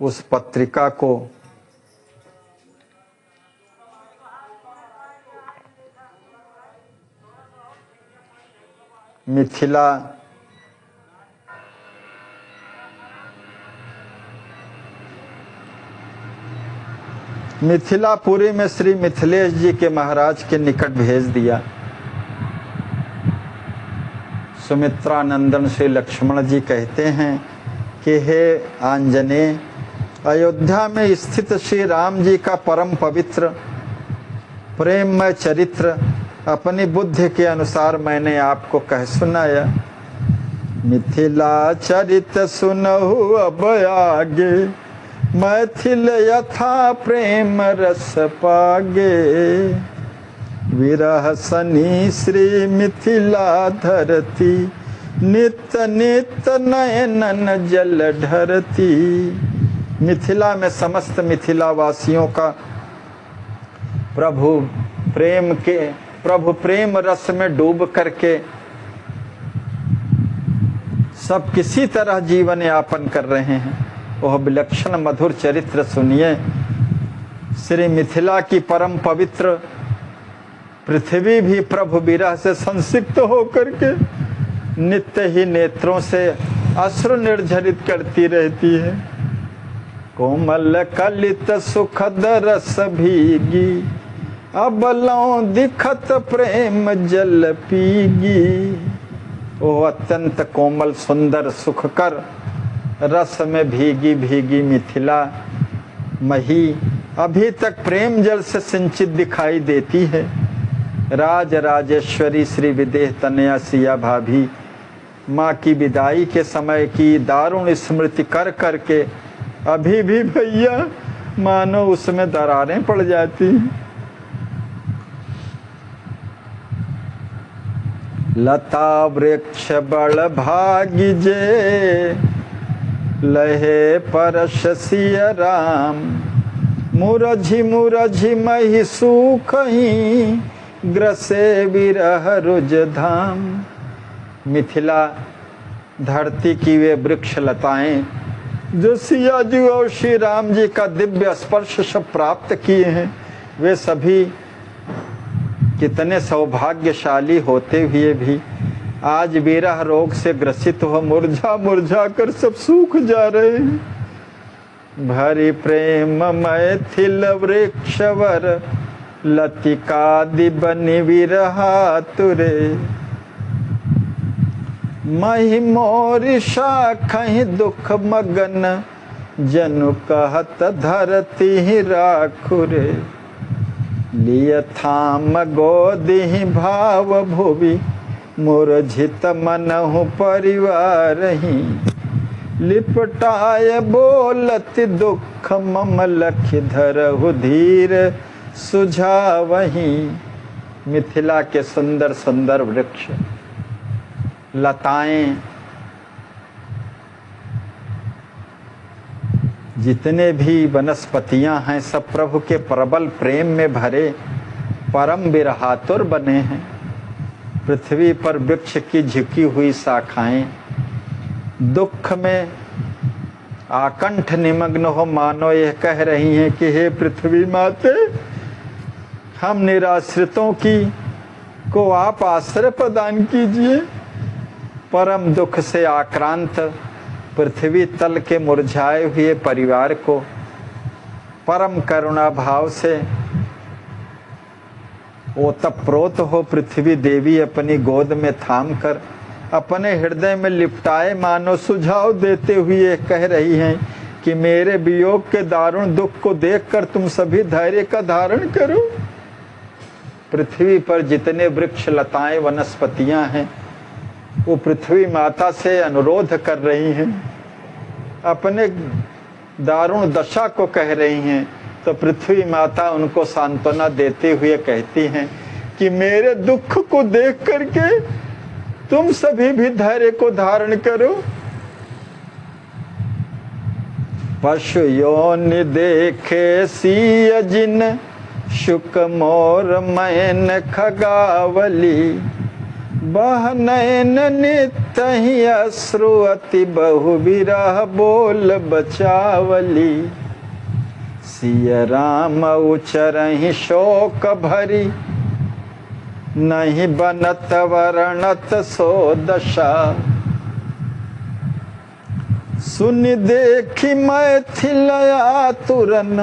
उस पत्रिका को मिथिलापुरी में श्री मिथिलेश जी के महाराज के निकट भेज दिया। सुमित्रा नंदन श्री लक्ष्मण जी कहते हैं कि हे आंजनेय, अयोध्या में स्थित श्री राम जी का परम पवित्र प्रेममय चरित्र अपनी बुद्धि के अनुसार मैंने आपको कह सुनाया। मिथिला चरित सुनहु अब आगे, मैथिल यथा प्रेम रस पागे। विरह सनी श्री मिथिला धरती, नित नित नयनन जल ढरती। मिथिला में समस्त मिथिला वासियों का प्रभु प्रेम रस में डूब करके सब किसी तरह जीवन यापन कर रहे हैं। वह विलक्षण मधुर चरित्र सुनिए। श्री मिथिला की परम पवित्र पृथ्वी भी प्रभु विरह से संसिक्त होकर के नित्य ही नेत्रों से अश्रु निर्झरित करती रहती है। कोमल कलित सुखद रस भीगी, अबलों दिखत प्रेम जल पीगी। वो अत्यंत कोमल सुंदर सुखकर रस में भीगी भीगी मिथिला मही अभी तक प्रेम जल से सिंचित दिखाई देती है। राज राजेश्वरी श्री विदेह तनया सिया भाभी माँ की विदाई के समय की दारुण स्मृति कर करके अभी भी भैया मानो उसमें दरारें पड़ जाती हैं। लता वृक्ष बड़ भागी जे लहे परश सिय राम, मुरझि मुरझि मही सूखही ग्रसे विरह रुज धाम। मिथिला धरती की वे वृक्ष लताएं जो सिया जी और श्री राम जी का दिव्य स्पर्श सब प्राप्त किए हैं, वे सभी कितने सौभाग्यशाली होते हुए भी आज विरह रोग से ग्रसित हो मुरझा मुरझा कर सब सूख जा रहे हैं। भरी प्रेम मैथिल वृक्षवर लतिकादि बनि विरहा तुरे, मही मोरी शाखहि दुख मगन जनु कहत धरती ही राखुरे। लिय थाम गोदिहि भाव भुवि मुरझित मनहु परिवार ही, लिपटाय बोलत दुख मम लखि धरहु धीर सुझावही। मिथिला के सुंदर सुंदर वृक्ष लताएं जितने भी वनस्पतियां हैं सब प्रभु के प्रबल प्रेम में भरे परम विरहातुर बने हैं। पृथ्वी पर वृक्ष की झुकी हुई शाखाएं दुख में आकंठ निमग्न हो मानो यह कह रही हैं कि हे पृथ्वी माते, हम निराश्रितों की को आप आश्रय प्रदान कीजिए। परम दुख से आक्रांत पृथ्वी तल के मुरझाए हुए परिवार को परम करुणा भाव से ओतप्रोत हो पृथ्वी देवी अपनी गोद में थाम कर अपने हृदय में लिपटाए मानो सुझाव देते हुए कह रही हैं कि मेरे वियोग के दारुण दुख को देखकर तुम सभी धैर्य का धारण करो। पृथ्वी पर जितने वृक्ष लताएं वनस्पतियां हैं वो पृथ्वी माता से अनुरोध कर रही हैं, अपने दारुण दशा को कह रही हैं, तो पृथ्वी माता उनको सांत्वना देते हुए कहती हैं कि मेरे दुख को देख करके तुम सभी भी धैर्य को धारण करो। पशु योनि देखे सिय जिन शुक मोर मैन खगावली, बह नयन नितहि अश्रु अति बहु विरह बोल बचावली। सिय राम उचरहि शोक भरी नहीं बनत वर्णत सो दशा, सुन देखी मैथिल आतुरन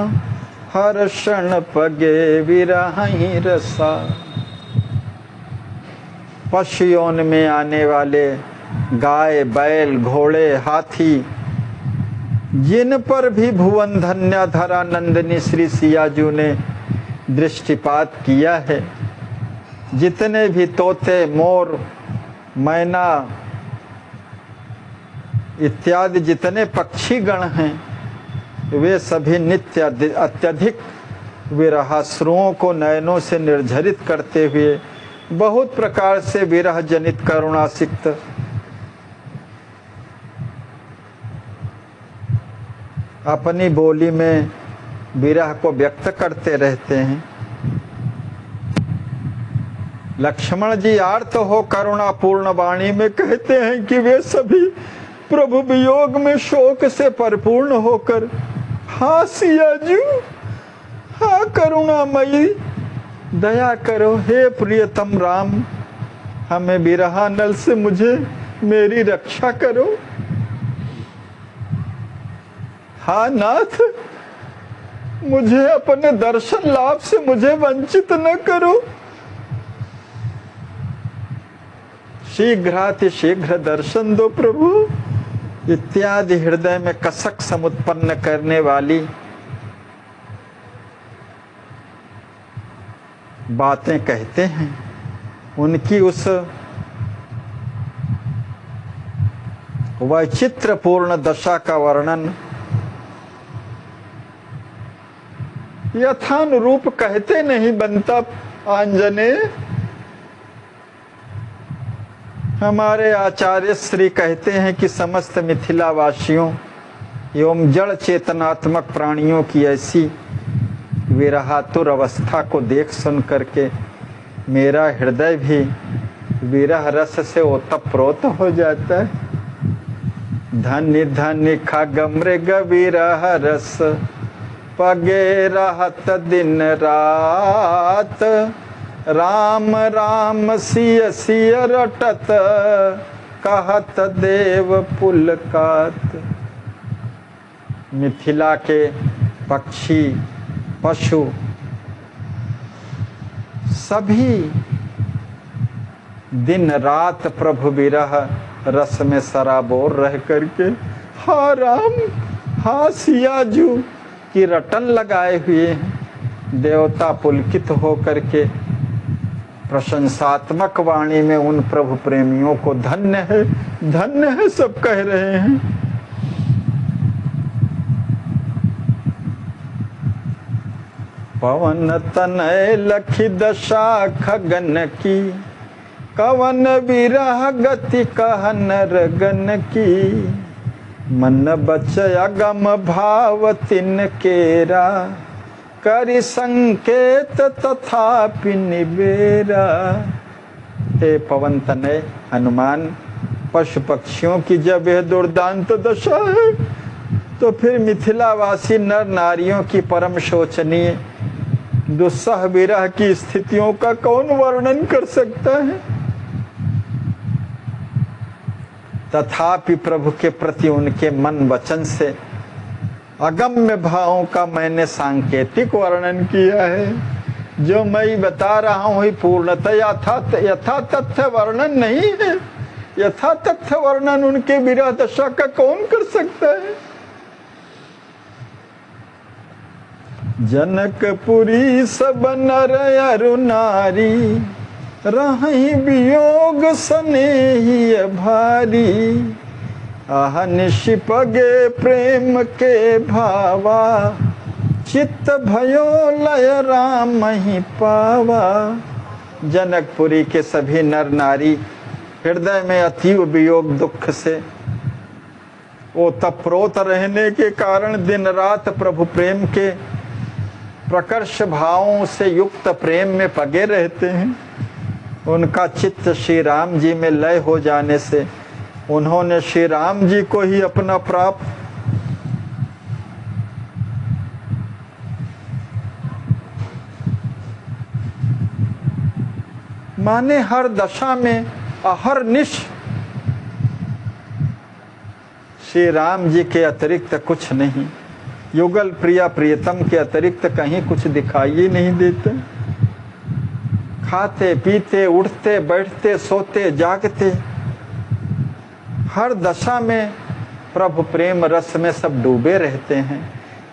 हर्षण पगे विरहि रसा। पशु योन में आने वाले गाय बैल घोड़े हाथी जिन पर भी भुवन धन्य धरा नंदिनी श्री सियाजू ने दृष्टिपात किया है, जितने भी तोते मोर मैना इत्यादि जितने पक्षी गण हैं वे सभी नित्य अत्यधिक विरहाश्रुओं को नयनों से निर्झरित करते हुए बहुत प्रकार से विरह जनित करुणासिक्त अपनी बोली में विरह को व्यक्त करते रहते हैं। लक्ष्मण जी आर्त हो करुणापूर्ण वाणी में कहते हैं कि वे सभी प्रभु वियोग में शोक से परिपूर्ण होकर, हाँ सियाजू, हाँ करुणामयी, दया करो, हे प्रियतम राम, हमें विरहानल से मुझे मेरी रक्षा करो। हाँ नाथ, मुझे अपने दर्शन लाभ से मुझे वंचित न करो। शीघ्रातिशीघ्र दर्शन दो प्रभु इत्यादि हृदय में कसक समुत्पन्न करने वाली बातें कहते हैं। उनकी उस वैचित्रपूर्ण दशा का वर्णन यथानुरूप कहते नहीं बनता आंजने। हमारे आचार्य श्री कहते हैं कि समस्त मिथिला वासियों एवं जड़ चेतनात्मक प्राणियों की ऐसी विरहातुर अवस्था को देख सुन करके मेरा हृदय भी विरह रस से ओतप्रोत हो जाता है। धन्य धन्य खगमृग विरह रस पगे रहत दिन रात, राम राम सिय सिय रटत कहत देव पुलकात। मिथिला के पक्षी पशु सभी दिन रात प्रभु विरह रस में सराबोर रह करके हा राम हा सियाजू की रटन लगाए हुए हैं। देवता पुलकित हो करके प्रशंसात्मक वाणी में उन प्रभु प्रेमियों को धन्य है सब कह रहे हैं। पवन तनय लखी दशा खगन की, कवन विरह गति कहन रगन की। मन बचय अगम भाव तिन केरा, करि संकेत तथापि निबेरा। हे पवन तनय हनुमान, पशु पक्षियों की जब यह दुर्दांत दशा है तो फिर मिथिलावासी नर नारियों की परम शोचनीय दुस्सह विरह की स्थितियों का कौन वर्णन कर सकता है। तथापि प्रभु के प्रति उनके मन वचन से अगम्य भावों का मैंने सांकेतिक वर्णन किया है। जो मैं बता रहा हूँ पूर्णतः यथा तथ्य वर्णन नहीं है। यथा तथ्य वर्णन उनके विरह दशा का कौन कर सकता है। जनकपुरी सब नर अरु नारी, रहि वियोग स्नेही भारी। आहन शिपगे प्रेम के भावा, चित्त भयो लय राम ही पावा। जनकपुरी के सभी नर नारी हृदय में अतीव वियोग दुख से ओतप्रोत रहने के कारण दिन रात प्रभु प्रेम के प्रकर्ष भावों से युक्त प्रेम में पगे रहते हैं। उनका चित्त श्री राम जी में लय हो जाने से उन्होंने श्री राम जी को ही अपना प्राप्त माने हर दशा में अहरनिश श्री राम जी के अतिरिक्त कुछ नहीं, युगल प्रिया प्रियतम के अतिरिक्त कहीं कुछ दिखाई नहीं देते। खाते पीते उठते बैठते सोते जागते हर दशा में प्रभु प्रेम रस में सब डूबे रहते हैं।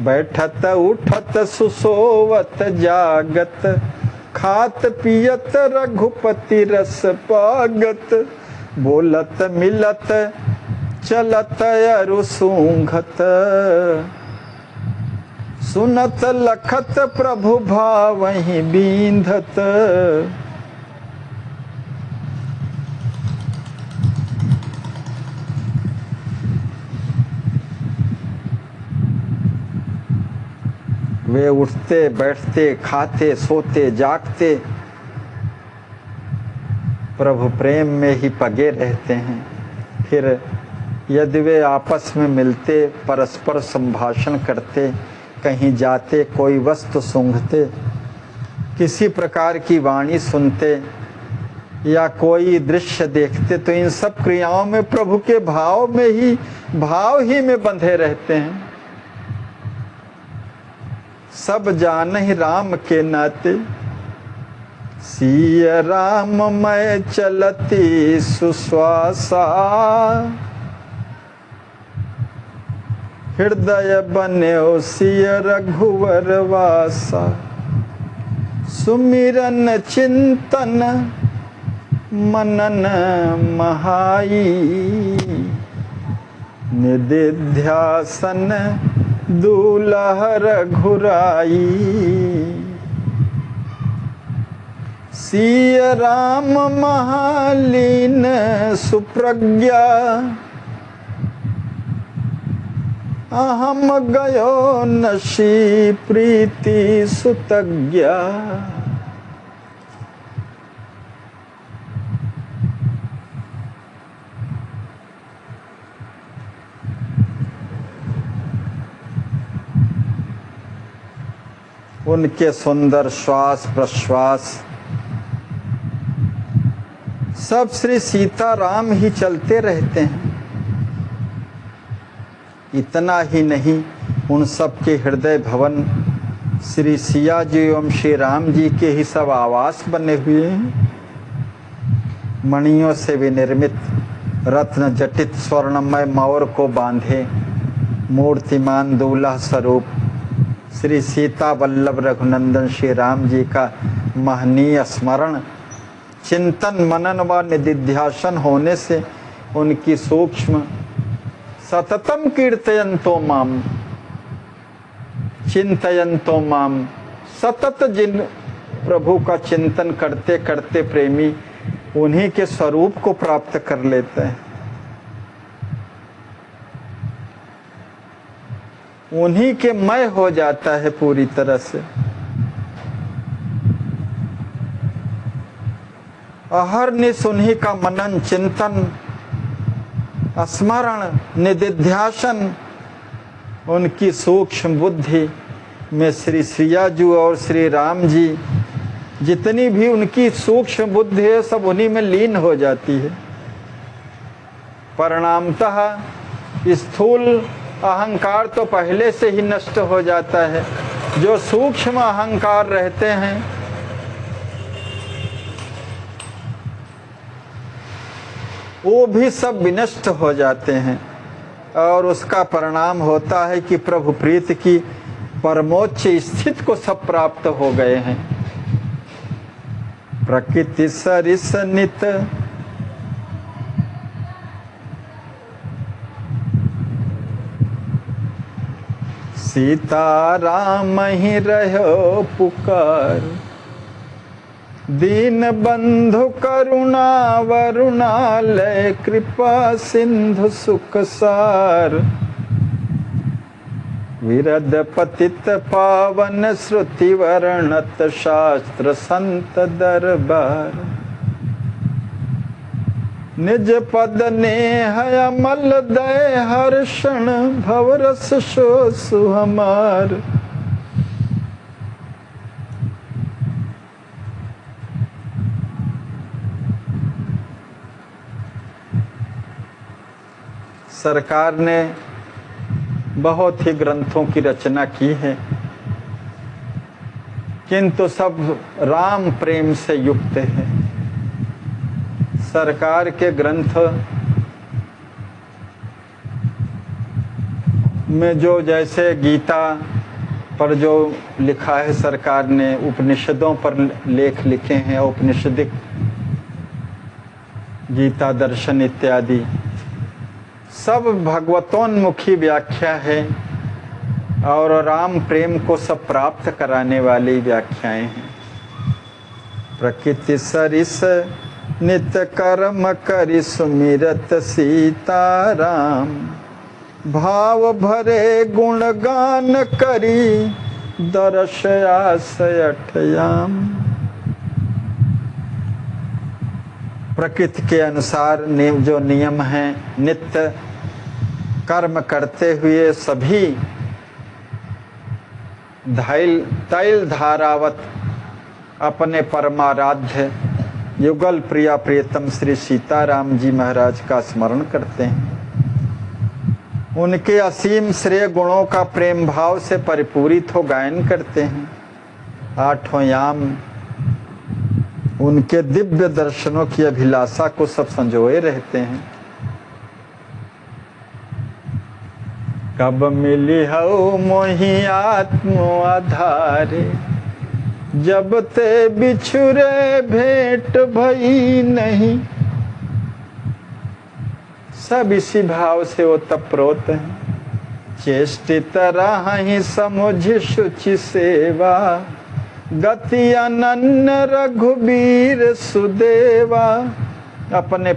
बैठत उठत सुसोवत जागत, खात पियत रघुपति रस पागत। बोलत मिलत चलत अरु सूंघत, सुनत लखत प्रभु भावहि बींधत। वे उठते बैठते खाते सोते जागते प्रभु प्रेम में ही पगे रहते हैं। फिर यदि वे आपस में मिलते परस्पर संभाषण करते, कहीं जाते कोई वस्तु सूंघते, किसी प्रकार की वाणी सुनते या कोई दृश्य देखते तो इन सब क्रियाओं में प्रभु के भाव ही में बंधे रहते हैं। सब जान ही राम के नाते, सिय राम मैं चलती सुश्वासा। हृदय बन्यो सिय रघुवर वासा। सुमिरन चिंतन मनन महाई। निदिध्यासन दूल्हा रघुराई। सिय राम महालीन सुप्रज्ञा, अहम गयो नशी प्रीति सुतज्ञा। उनके सुंदर श्वास प्रश्वास सब श्री सीताराम ही चलते रहते हैं। इतना ही नहीं, उन सब के हृदय भवन श्री सिया जी एवं श्री राम जी के ही सब आवास बने हुए हैं। मणियों से विनिर्मित रत्न जटित स्वर्णमय मौर को बांधे मूर्तिमान दूल्हा स्वरूप श्री सीता वल्लभ रघुनंदन श्री राम जी का महनीय स्मरण चिंतन मनन व निदिध्यासन होने से उनकी सूक्ष्म सततम कीर्तयन्तो माम, चिंतयन्तो माम, सतत जिन प्रभु का चिंतन करते करते प्रेमी उन्हीं के स्वरूप को प्राप्त कर लेते हैं, उन्हीं के मय हो जाता है पूरी तरह से। अहरनिश उन्हीं का मनन चिंतन स्मरण निदिध्यासन उनकी सूक्ष्म बुद्धि में श्री सियाजू और श्री राम जी जितनी भी उनकी सूक्ष्म बुद्धि है सब उन्हीं में लीन हो जाती है। परिणामतः स्थूल अहंकार तो पहले से ही नष्ट हो जाता है। जो सूक्ष्म अहंकार रहते हैं वो भी सब विनष्ट हो जाते हैं और उसका परिणाम होता है कि प्रभु प्रीति की परमोच्च स्थिति को सब प्राप्त हो गए हैं। प्रकृति सरिस नित सीता राम ही रहो पुकार, दीन बंधु करुणा वरुणालय कृपा सिंधु सुख सार, विरद पतित पावन श्रुति वर्णत शास्त्र संत दरबार, निज पद नेह अमल दय हर्षण भवरस शोसु हमार। सरकार ने बहुत ही ग्रंथों की रचना की है किंतु सब राम प्रेम से युक्त है। सरकार के ग्रंथ में जो जैसे गीता पर जो लिखा है सरकार ने, उपनिषदों पर लेख लिखे हैं, औपनिषदिक गीता दर्शन इत्यादि सब भगवतोन्मुखी व्याख्या है और राम प्रेम को सब प्राप्त कराने वाली व्याख्याएं हैं। प्रकृति सरिस नित कर्म करि सुमिरत सीताराम, भाव भरे गुणगान करी दर्श आशय अठयाम। प्रकृति के अनुसार जो नियम हैं नित्य कर्म करते हुए सभी तैल धारावत अपने परमाराध्य युगल प्रिया प्रियतम श्री सीताराम जी महाराज का स्मरण करते हैं। उनके असीम श्रेय गुणों का प्रेम भाव से परिपूरित हो गायन करते हैं। आठों याम उनके दिव्य दर्शनों की अभिलाषा को सब संजोए रहते हैं। कब मिली हो मोहि आत्म आधारे, जब ते बिछुरे भेंट भई नहीं। सब इसी भाव से वो तप्रोत हैं। चेष्टित रहि समुझ शुचि सेवा, गति अनन्य रघुबीर सुदेवा। अपने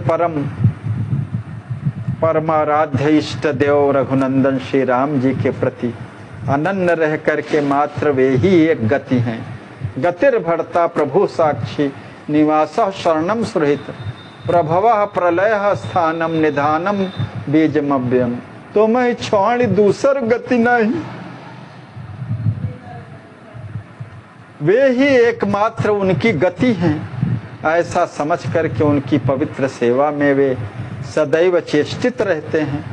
परमाराध्य इष्ट देव रघुनंदन श्री राम जी के प्रति अनन्य रह करके मात्र वे ही एक गति हैं। गतिर भरता प्रभु साक्षी, निवासः शरणम सुरहित, प्रभवः प्रलयः स्थानम निधानम बीजमव्यम। तो मैं छोड़ दूसर गति नहीं, वे ही एकमात्र उनकी गति हैं। ऐसा समझ करके उनकी पवित्र सेवा में वे सदैव चेष्टित रहते हैं।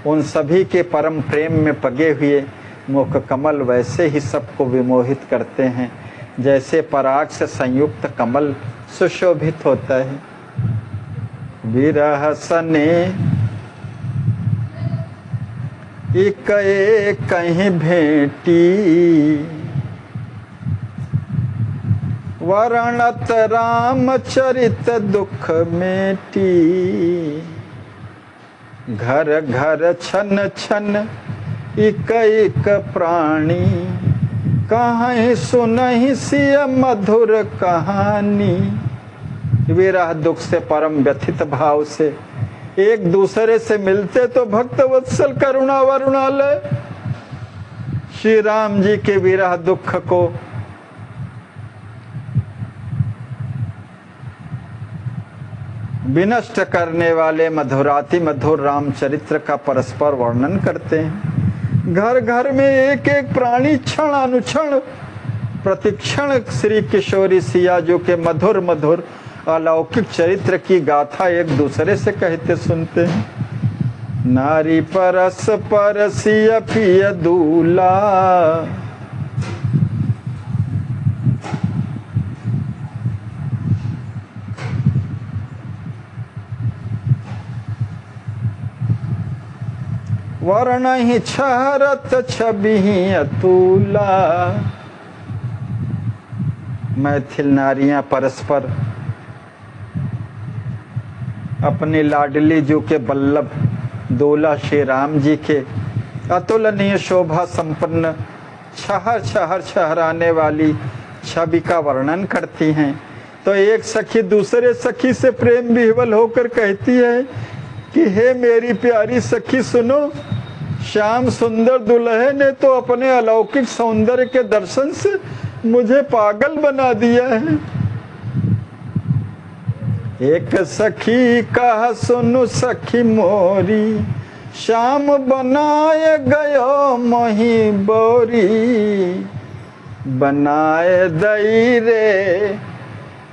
उन सभी के परम प्रेम में पगे हुए मुख कमल वैसे ही सबको विमोहित करते हैं जैसे पराग से संयुक्त कमल सुशोभित होता है। विरह सने एक कहीं भेंटी, वर्णत रामचरित दुख मेटी। घर घर छन छन एक एक प्राणी, कहीं सुनहि सिय मधुर कहानी। विरह दुख से परम व्यथित भाव से एक दूसरे से मिलते तो भक्त वत्सल करुणा वरुणालय श्री राम जी के विरह दुख को विनष्ट करने वाले मधुराति मधुर रामचरित्र का परस्पर वर्णन करते हैं। घर घर में एक एक प्राणी क्षण अनुक्षण प्रतिक्षण श्री किशोरी सिया जो के मधुर मधुर अलौकिक चरित्र की गाथा एक दूसरे से कहते सुनते हैं। नारी परस परसिय पिय दूला, वर्ण ही छहरत छबि अतुला। मैथिल नारियां परस्पर अपने लाडली जो के बल्लभ दोला श्री राम जी के अतुलनीय शोभा संपन्न छहर छहर छहराने वाली छवि का वर्णन करती हैं। तो एक सखी दूसरे सखी से प्रेम विह्वल होकर कहती है कि हे मेरी प्यारी सखी सुनो, श्याम सुंदर दुल्हे ने तो अपने अलौकिक सौंदर्य के दर्शन से मुझे पागल बना दिया है। एक सखी कहा सुनु सखी मोरी, श्याम बनाए गयो मोही बोरी। बनाए दई रे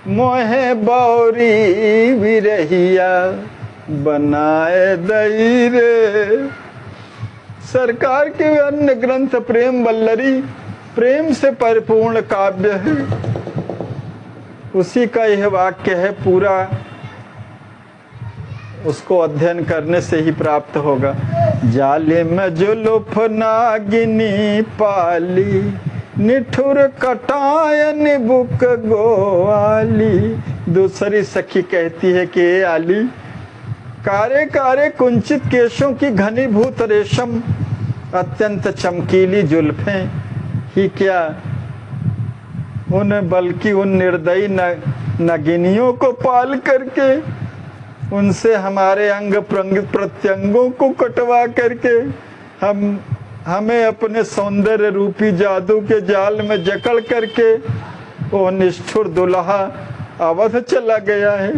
मोहे बौरी विरहिया, बनाए दई रे। सरकार के अन्य ग्रंथ प्रेम वल्लरी प्रेम से परिपूर्ण काव्य है। उसी का यह वाक्य है, पूरा उसको अध्ययन करने से ही प्राप्त होगा। जालिम जुलुफ नागिनी पाली, निठुर कटाय निबुक गोवाली। दूसरी सखी कहती है कि ए आली, कारे कारे कुंचित केशों की घनीभूत रेशम अत्यंत चमकीली जुल्फें ही क्या, बल्कि उन निर्दयी नगिनियों को पाल करके उनसे हमारे अंग प्रत्यंगों को कटवा करके हमें अपने सौंदर्य रूपी जादू के जाल में जकड़ करके वो निष्ठुर दुल्हा अवध चला गया है।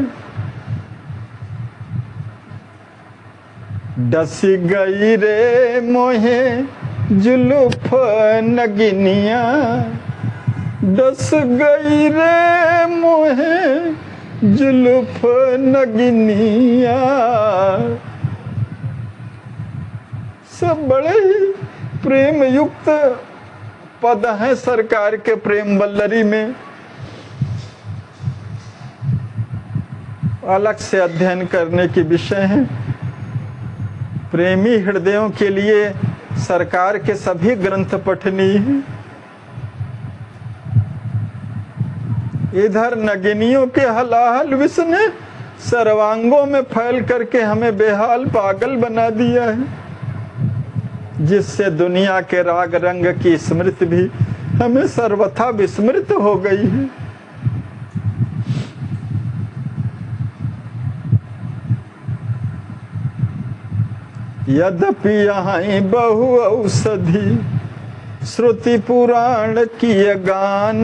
डसी गई रे मोहे जुलूफ नगिनिया, डस गई रे मोहे जुलूफ नगिनिया। सब बड़े ही प्रेम युक्त पद हैं सरकार के प्रेम वल्लरी में, अलग से अध्ययन करने के विषय हैं। प्रेमी हृदयों के लिए सरकार के सभी ग्रंथ पठनीय हैं। इधर नगिनियों के हलाहल विष ने सर्वांगों में फैल करके हमें बेहाल पागल बना दिया है। जिससे दुनिया के राग रंग की स्मृति भी हमें सर्वथा विस्मृत हो गई है। यद्यपि यहाँ बहु औषधि श्रुति पुराण की गान,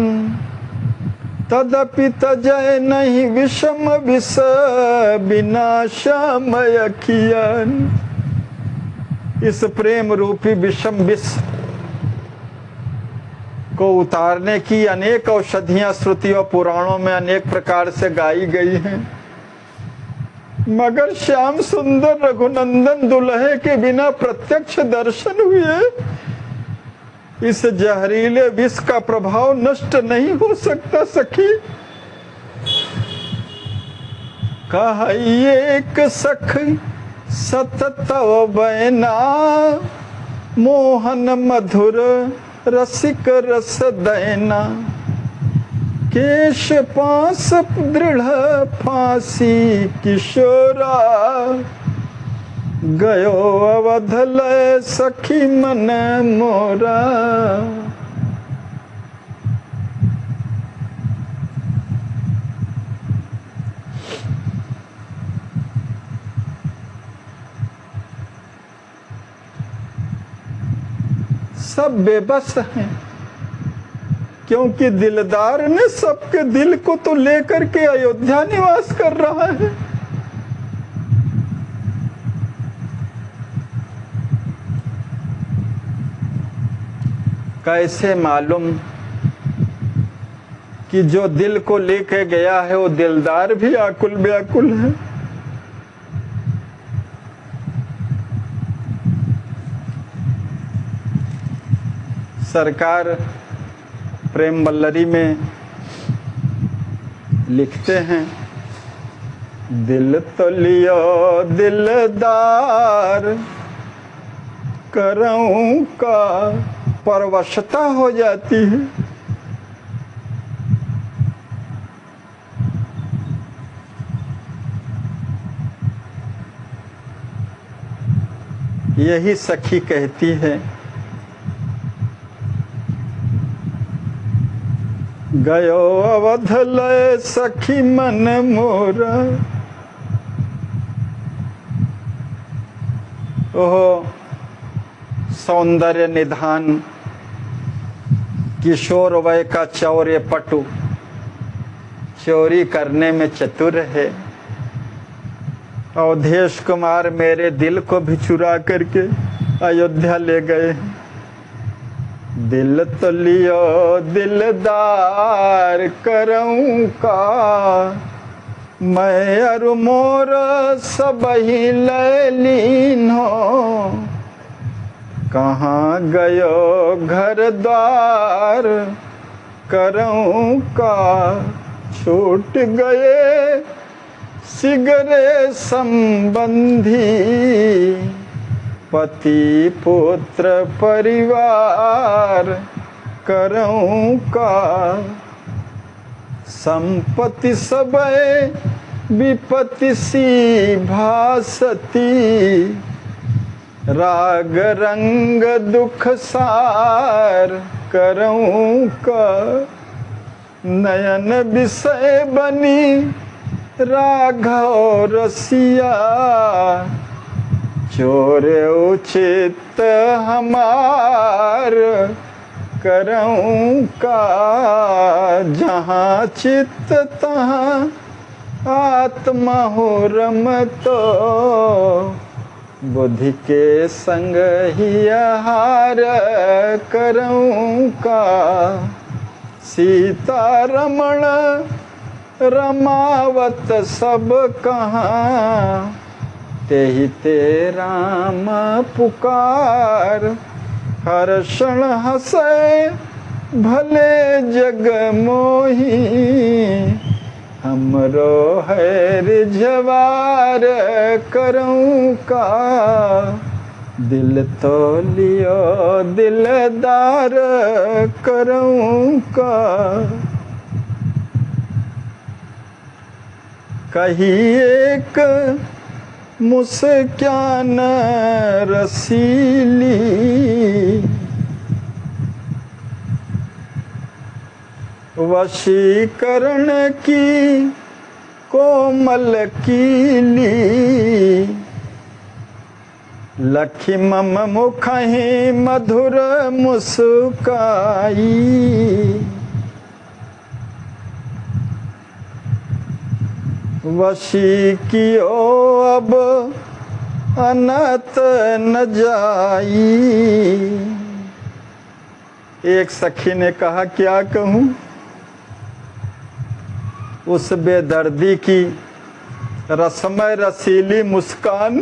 तदपि तजय नहीं विषम विष विनाशमय कियन। इस प्रेम रूपी विषम विष को उतारने की अनेक औषधियां श्रुतियों पुराणों में अनेक प्रकार से गाई गई हैं, मगर श्याम सुंदर रघुनंदन दुल्हे के बिना प्रत्यक्ष दर्शन हुए इस जहरीले विष का प्रभाव नष्ट नहीं हो सकता सखी। कहिए एक सख सतत बैना, मोहन मधुर रसिक रस दैना। केश पास दृढ़ फांसी किशोरा, गयो अवध लय सखी मन मोरा। सब बेबस हैं, क्योंकि दिलदार ने सबके दिल को तो लेकर के अयोध्या निवास कर रहा है। कैसे मालूम कि जो दिल को लेके गया है वो दिलदार भी आकुल व्याकुल है। सरकार प्रेम वल्लरी में लिखते हैं, दिल तो लियो दिलदार, करऊं का परवशता हो जाती है। यही सखी कहती है, गयो अवध लय सखी मन मोरा। ओहो सौंदर्य निधान किशोर वय का चौर्य पटु, चोरी करने में चतुर है। अवधेश कुमार मेरे दिल को भी चुरा करके अयोध्या ले गए। दिल तो लियो दिलदार, करऊं का मैं अरु मोर सब ही लैलीन हो। कहाँ गयो घर द्वार, करऊं का छूट गए सिगरे संबंधी। पति पुत्र परिवार, करऊं का संपत्ति सबे विपत्ति सी भासती। राग रंग दुख सार, करऊं का नयन विषय बनी राघव रसिया। चोर उचित हमार, करऊं का जहाँ चित्त तहाँ आत्मा हो रमतो। बुद्धि के संग ही आहार, करऊं का सीता रमण रमावत सब कहाँ। तेहि ते राम पुकार, हर क्षण हंसे भले जग मोही। हमरो है रिझवार, करऊं का दिल तो लियो दिलदार, करऊं का। कही एक मुस्कान रसीली, वशीकरण की कोमल कीली, लखी मम मुखहि मधुर मुस्काई। वशी कियो अब अनत न जाई। एक सखी ने कहा, क्या कहूँ उस बेदर्दी की रसमय रसीली मुस्कान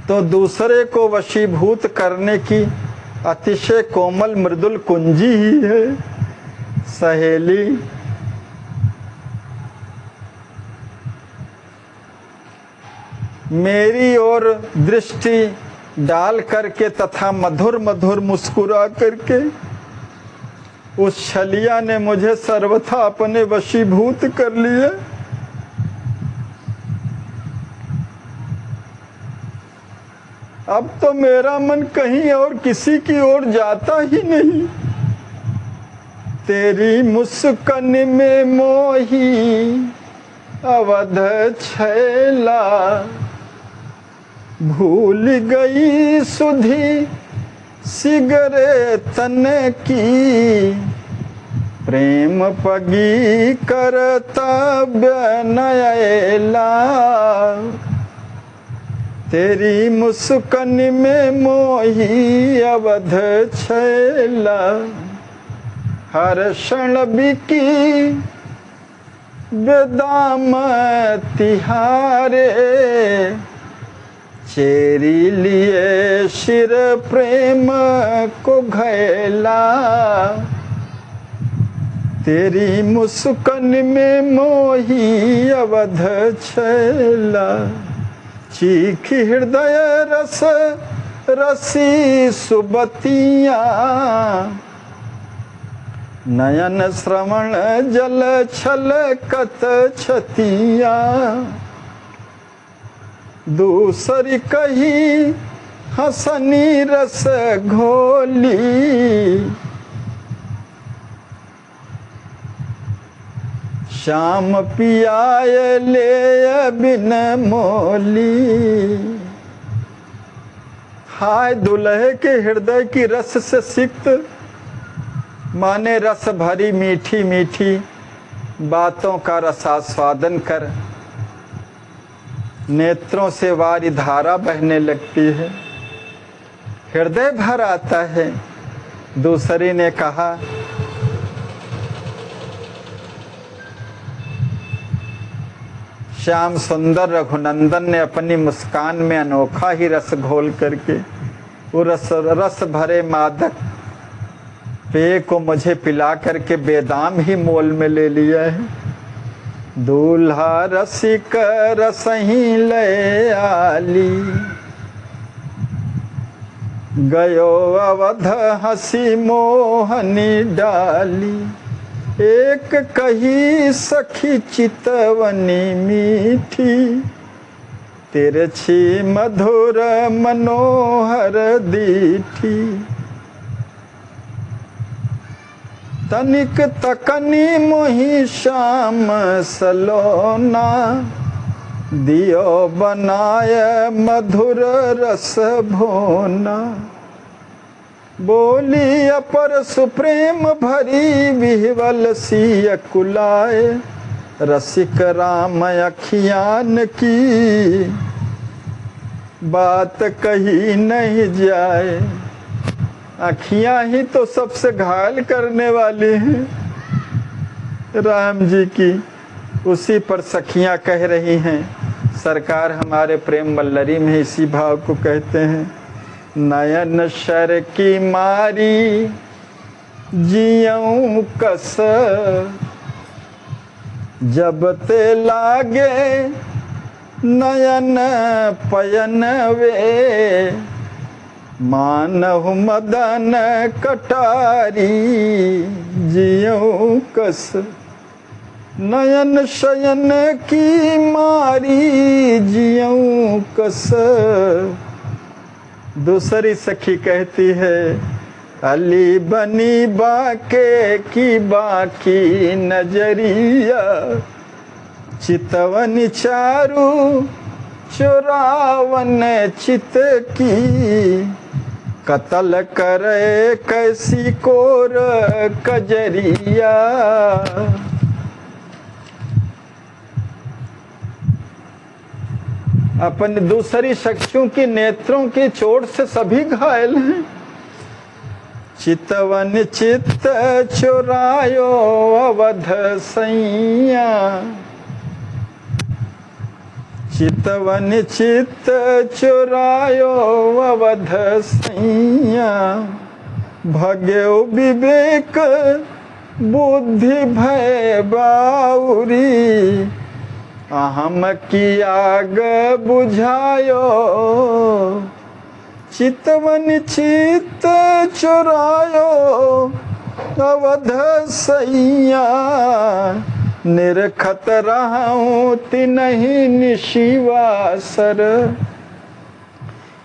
तो दूसरे को वशीभूत करने की अतिशय कोमल मृदुल कुंजी ही है। सहेली, मेरी ओर दृष्टि डाल करके तथा मधुर मधुर मुस्कुरा करके उस छलिया ने मुझे सर्वथा अपने वशीभूत कर लिया। अब तो मेरा मन कहीं और किसी की ओर जाता ही नहीं। तेरी मुस्कान में मोही अवध छैला, भूल गई सुधी सिगरेतन की, प्रेम पगी करतव्य नयला। तेरी मुस्कान में मोही अवध छैला, हर क्षण बिकी बेदाम तिहारे, चेरी लिए शिर प्रेम को घैला। तेरी मुस्कान में मोही अवध छैला, चीखी हृदय रस रसी सुबतियाँ, नयन श्रवण जल छलकत छतिया। दूसरी कही हसनी रस घोली, शाम पियाए ले बिन मोली। हाय दुल्हे के हृदय की रस से सिक्त, माने रस भरी मीठी मीठी बातों का रसास्वादन कर नेत्रों से वारी धारा बहने लगती है, हृदय भर आता है। दूसरी ने कहा, श्याम सुंदर रघुनंदन ने अपनी मुस्कान में अनोखा ही रस घोल करके वो रस भरे मादक पेय को मुझे पिला करके बेदाम ही मोल में ले लिया है। दूल्हा रसिक रसही ले आली, गयो अवध हसी मोहनी डाली। एक कही सखी चितवनी मीठी, तिरछी मधुर मनोहर दीठी। तनिक तकनी मोहि श्याम सलोना, दियो बनाय मधुर रस भोना। बोली अपर सुप्रेम भरी विह्वल सी अकुलाए, रसिक राम अखियान की बात कही नहीं जाए। अखियां ही तो सबसे घायल करने वाली हैं राम जी की। उसी पर सखियां कह रही हैं, सरकार हमारे प्रेम मल्लरी में इसी भाव को कहते हैं। नयन शर की मारी जियऊं कस, जब ते लागे नयन पयन वे। मानहु मदन कटारी जियऊं कस, नयन शयन की मारी जियऊं कस। दूसरी सखी कहती है अली बनी बाके की बाकी नजरिया, चितवन चारू चोरावन चित की, कतल करे कैसी कोर कजरिया। अपनी दूसरी सखियों की नेत्रों की चोट से सभी घायल हैं। चितवन चित्त चुरायो अवध सैया, चितवन चित्त चुरायो अवध सैया, भग्यो विवेक बुद्धि भय बाउरी, अहम की आग बुझायो, चितवन चित्त चुरायो अवध सैया, निरखत रहूं तिन्हि निशिवासर,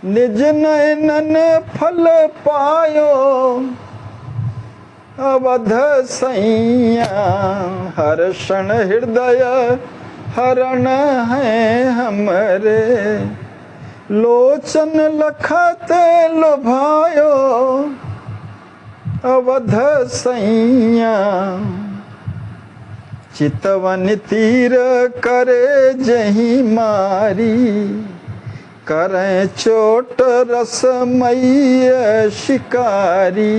निज नयनन फल पायो अवध सैया, हर्षण हृदय हरण है हमरे, लोचन लखत लुभायो अवध सैया, चितवन तीर करे जही मारी, करें चोट रसमयी शिकारी,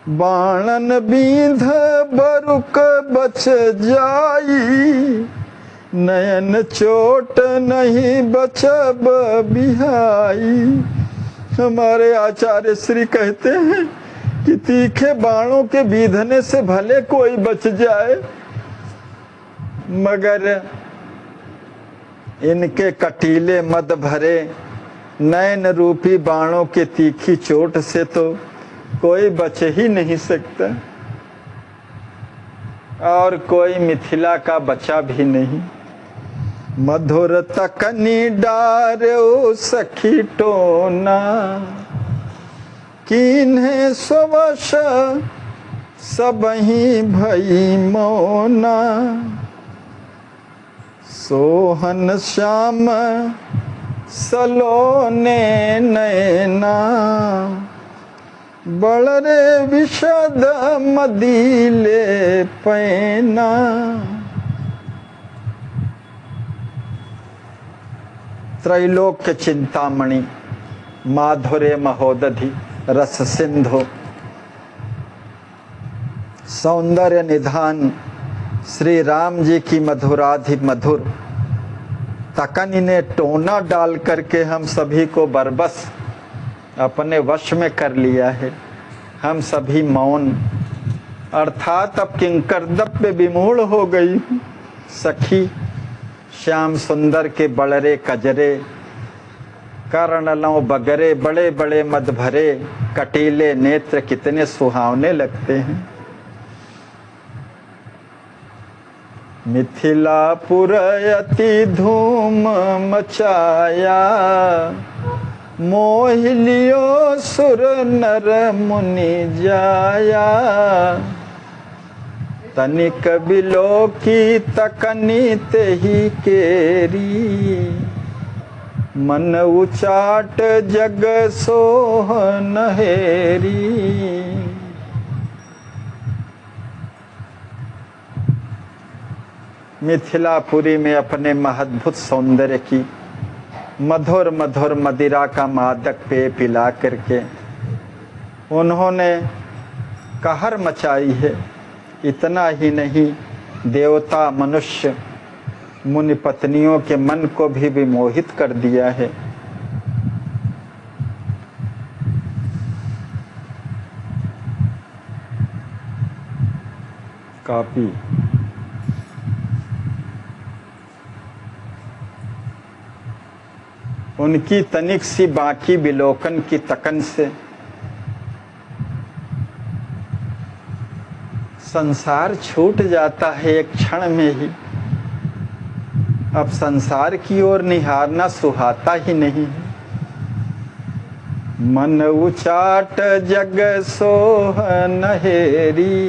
बाणन बींध बरुक बच जाई, नयन चोट नहीं बचब बिहाई। हमारे आचार्य श्री कहते हैं कि तीखे बाणों के बीधने से भले कोई बच जाए, मगर इनके कटीले मद भरे नयन रूपी बाणों के तीखी चोट से तो कोई बच ही नहीं सकता, और कोई मिथिला का बचा भी नहीं। मधुर तकनी डारो सखी टोना, किन्हें स्वश सबही भई मौना, सोहन श्याम सलोने नैना, बड़रे विशद मदीले पैना। त्रैलोक्य चिंतामणि माधुर्य महोदधि रस सिंधु, सौंदर्य निधान श्री राम जी की मधुराधि मधुर तकनी ने टोना डाल करके हम सभी को बरबस अपने वश में कर लिया है। हम सभी मौन अर्थात अब किंकरदब्य विमूढ़ हो गई। सखी श्याम सुंदर के बड़रे कजरे, कर्णलों बगरे, बड़े बड़े मद भरे कटीले नेत्र कितने सुहावने लगते हैं। मिथिलापुर अति धूम मचाया, मोह लियो सुर नर मुनि जाया, तनिक बिलो की तकनी तेही केरी, मन उचाट जग सोह नहेरी। मिथिलापुरी में अपने महद्भुत सौंदर्य की मधुर मधुर मदिरा का मादक पेय पिला करके उन्होंने कहर मचाई है। इतना ही नहीं, देवता मनुष्य मुनि पत्नियों के मन को भी विमोहित कर दिया है। कापी उनकी तनिक सी बाकी विलोकन की तकन से संसार छूट जाता है एक क्षण में ही। अब संसार की ओर निहारना सुहाता ही नहीं। मन उचाट जग सोह नहेरी।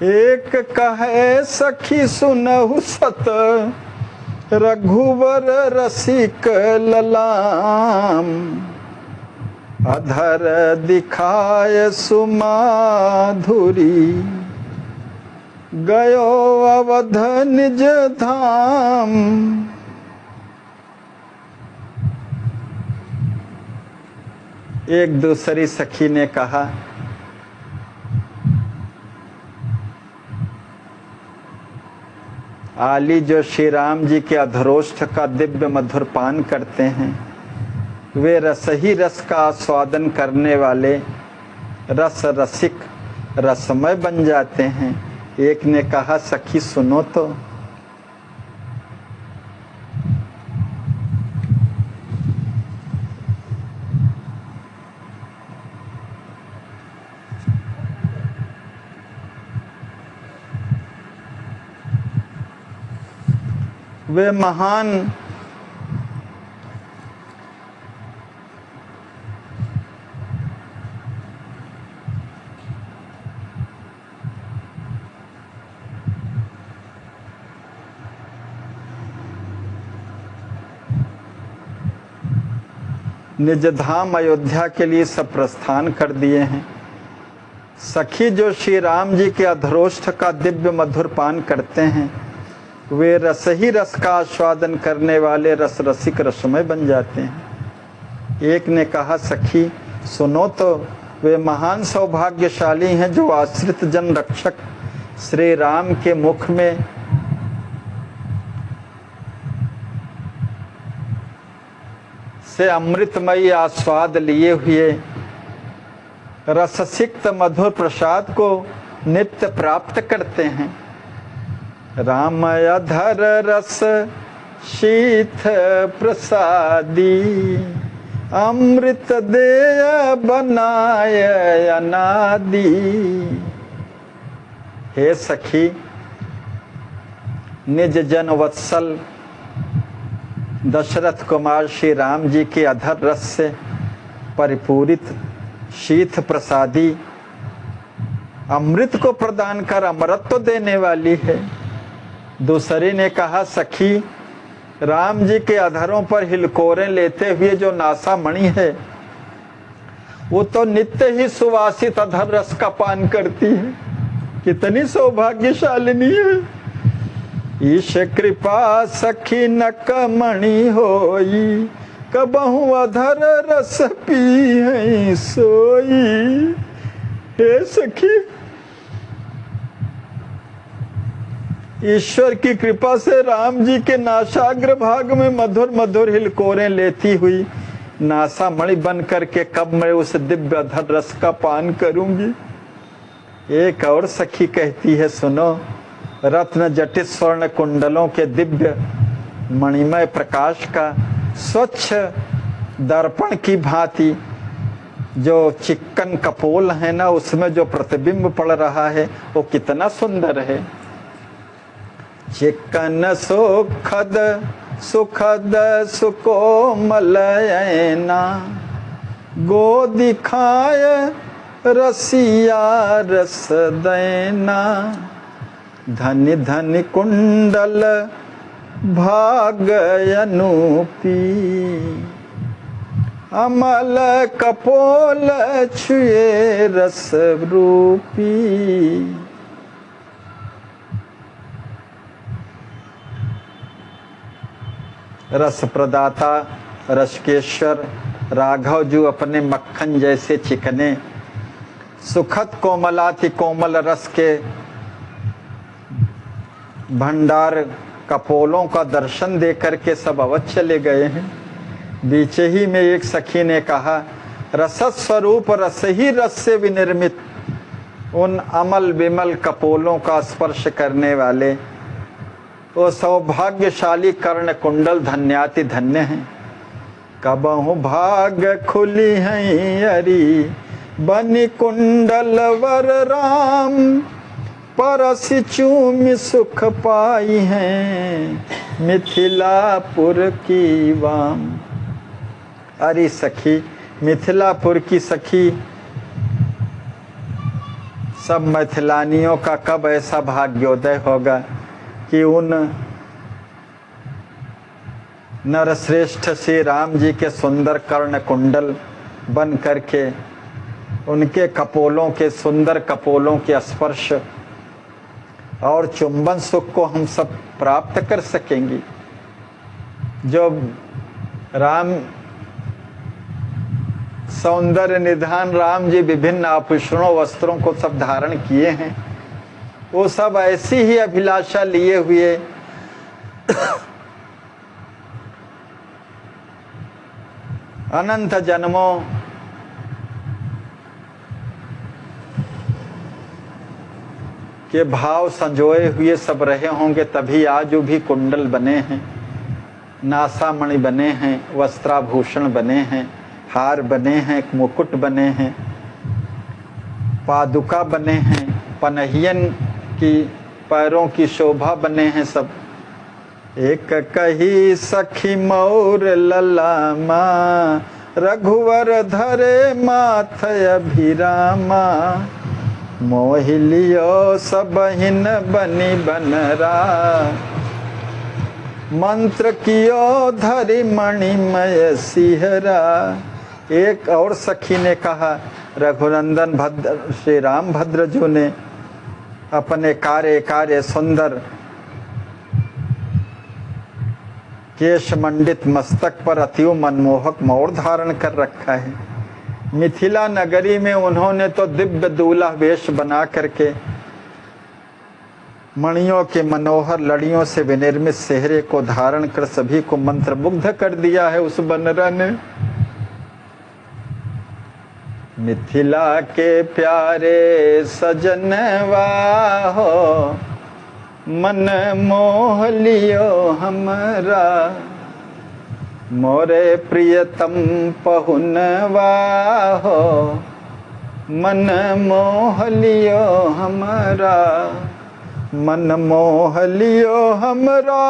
एक कहे सखी सुनहु सत, रघुवर रसिक ललाम। अधर दिखाय सुमाधुरी, गयो अवध निज धाम। एक दूसरी सखी ने कहा, आली जो श्री राम जी के अधरोष्ठ का दिव्य मधुर पान करते हैं, वे रस ही रस का आस्वादन करने वाले रस रसिक रसमय बन जाते हैं। एक ने कहा, सखी सुनो तो। वे महान निज धाम अयोध्या के लिए सब प्रस्थान कर दिए हैं। सखी जो श्री राम जी के अधरोष्ठ का दिव्य मधुर पान करते हैं, वे रस ही रस का आस्वादन करने वाले रस रसिक रसमय बन जाते हैं। एक ने कहा, सखी सुनो तो। वे महान सौभाग्यशाली हैं जो आश्रित जन रक्षक श्री राम के मुख में से अमृतमयी आस्वाद लिए हुए रससिक्त मधुर प्रसाद को नित्य प्राप्त करते हैं। राम अधर रस शीथ प्रसादी, अमृत देय बनाय अनादि। हे सखी, निज जन वत्सल दशरथ कुमार श्री राम जी के अधर रस से परिपूरित शीथ प्रसादी अमृत को प्रदान कर अमरत्व देने वाली है। दूसरे ने कहा, सखी राम जी के अधरों पर हिलकोरें लेते हुए जो नासा मणि है, वो तो नित्य ही सुवासित अधर रस का पान करती है। कितनी सौभाग्यशालिनी है। ईश कृपा सखी नक मणि होई, कबहु अधर रस पी सोई। हे सखी, ईश्वर की कृपा से राम जी के नासाग्र भाग में मधुर मधुर हिलकोरें लेती हुई नासा मणि बन करके कब मैं उस दिव्य अधर रस का पान करूंगी। एक और सखी कहती है, सुनो। रत्न जटित स्वर्ण कुंडलों के दिव्य मणिमय प्रकाश का स्वच्छ दर्पण की भांति जो चिक्कन कपोल है ना, उसमें जो प्रतिबिंब पड़ रहा है वो कितना सुंदर है। चिक्कन सुखद सुखद सुकोमल ऐना, गो दिखाय रसिया रस दैना। धनि धनि कुंडल भाग अनूपी, अमल कपोल छुए रस रूपी। रस प्रदाता रसकेश्वर राघव जो अपने मक्खन जैसे चिकने सुखद कोमलाति कोमल रस के भंडार कपोलों का दर्शन दे करके सब अवध चले गए हैं। बीचे ही में एक सखी ने कहा, रसत स्वरूप रस ही रस से विनिर्मित उन अमल विमल कपोलों का स्पर्श करने वाले वो सौभाग्यशाली कर्ण कुंडल धन्याति धन्य हैं। कबहु भाग खुली हैं अरी बनि कुंडल वर राम परस चूम सुख पाई हैं मिथिलापुर की वाम। अरे सखी, मिथिलापुर की सखी, सब मिथिलानियों का कब ऐसा भाग्योदय होगा कि उन नरश्रेष्ठ श्री राम जी के सुंदर कर्ण कुंडल बन करके उनके कपोलों के सुंदर कपोलों के स्पर्श और चुंबन सुख को हम सब प्राप्त कर सकेंगे। जो राम सौंदर्य निधान राम जी विभिन्न आभूषणों वस्त्रों को सब धारण किए हैं, वो सब ऐसी ही अभिलाषा लिए हुए अनंत जन्मों के भाव संजोए हुए सब रहे होंगे, तभी आज जो भी कुंडल बने हैं, नासामणि बने हैं, वस्त्राभूषण बने हैं, हार बने हैं, मुकुट बने हैं, पादुका बने हैं, पनहियन की पैरों की शोभा बने हैं सब। एक कही सखी मोर ललामा रघुवर धरे माथ अभिरामा मोहिलियो सबहिन बनी बनरा मंत्र कियो धरि मणिमय सिहरा। एक और सखी ने कहा, रघुनंदन भद्र श्री राम भद्र जी ने अपने कार्य कार्य सुंदर केश मंडित मस्तक पर अतिव मनमोहक मोर धारण कर रखा है। मिथिला नगरी में उन्होंने तो दिव्य दूल्हा वेश बना करके मणियों के मनोहर लड़ियों से विनिर्मित सेहरे को धारण कर सभी को मंत्रमुग्ध कर दिया है उस बनरा ने। मिथिला के प्यारे सजनवा हो मन मोह लियो हमरा मोरे प्रियतम पहुनवा हो मन मोह लियो हमरा मन मोह लियो हमरा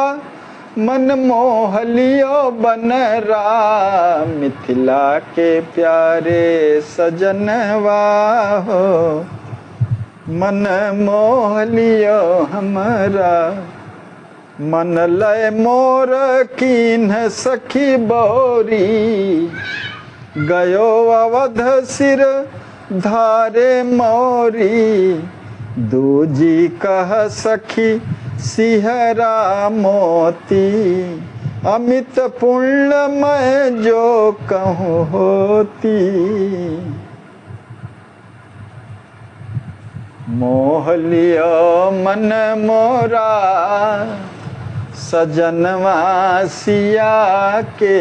मन मोह लियो बनरा मिथिला के प्यारे सजनवा हो मन मोह लियो हमरा मन लय मोर कीन सखी बोरी गयो अवध सिर धारे मोरी दूजी कह सखी सिहरा मोती अमित पुण्य मैं जो कहूँ होती मोह लियो मन मोरा सजनवा सिया के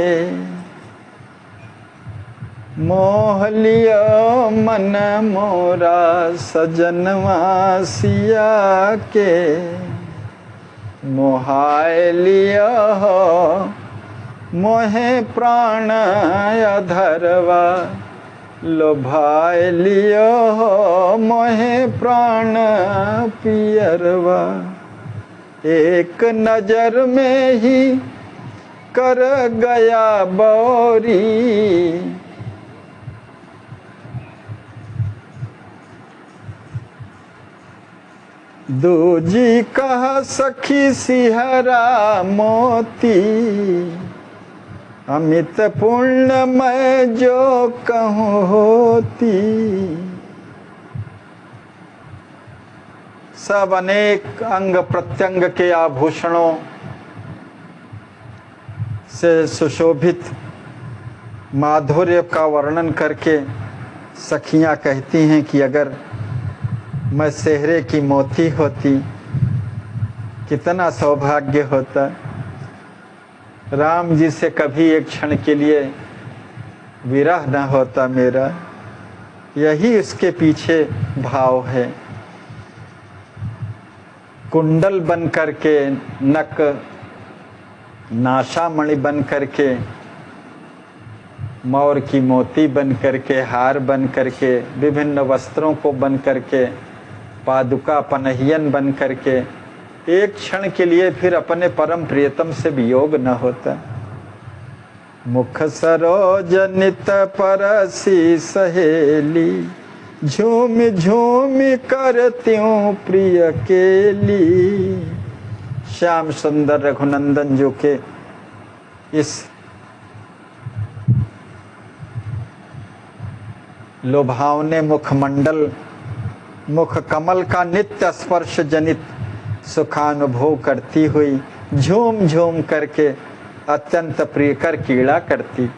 मोह लियो मन मोरा सजनवा सिया के मोहाय लियो हो मोहे प्राण अधरवा लोभाय लियो हो मोहे प्राण पियरवा एक नजर में ही कर गया बौरी दूजी कह सखी सिहरा मोती अमित पुण्य मैं जो कहूँ होती। सब अनेक अंग प्रत्यंग के आभूषणों से सुशोभित माधुर्य का वर्णन करके सखियां कहती हैं कि अगर मैं सेहरे की मोती होती कितना सौभाग्य होता। राम जी से कभी एक क्षण के लिए विरह न होता मेरा, यही उसके पीछे भाव है। कुंडल बन करके नक नाशामणि बन करके मोर की मोती बन करके, हार बन करके, विभिन्न वस्त्रों को बन करके, पादुका पनहियन बन करके एक क्षण के लिए फिर अपने परम प्रियतम से वियोग न होता। मुख सरोज नित परसी सहेली, झूम झूम करत्यूं प्रिय केली। श्याम सुंदर रघुनंदन जो के इस लुभावने मुखमंडल, मुख कमल का नित्य स्पर्श जनित सुखानुभव करती हुई झूम झूम करके अत्यंत प्रियकर कीड़ा करती।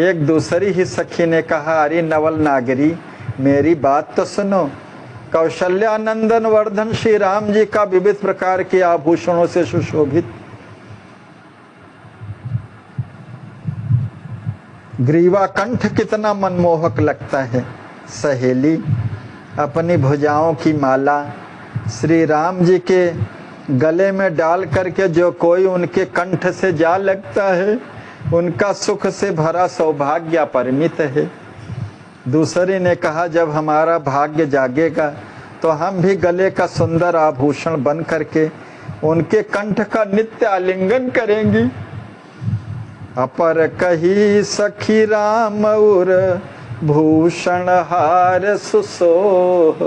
एक दूसरी ही सखी ने कहा, अरे नवल नागरी मेरी बात तो सुनो। कौशल्यानंदन वर्धन श्री राम जी का विविध प्रकार के आभूषणों से सुशोभित ग्रीवा कंठ कितना मनमोहक लगता है। सहेली, अपनी भुजाओं की माला श्री राम जी के गले में डाल करके जो कोई उनके कंठ से जा लगता है, उनका सुख से भरा सौभाग्य अपरिमित है। दूसरी ने कहा, जब हमारा भाग्य जागेगा तो हम भी गले का सुंदर आभूषण बन करके उनके कंठ का नित्य आलिंगन करेंगी। अपर कही सखी राम और भूषण हार सुसोह,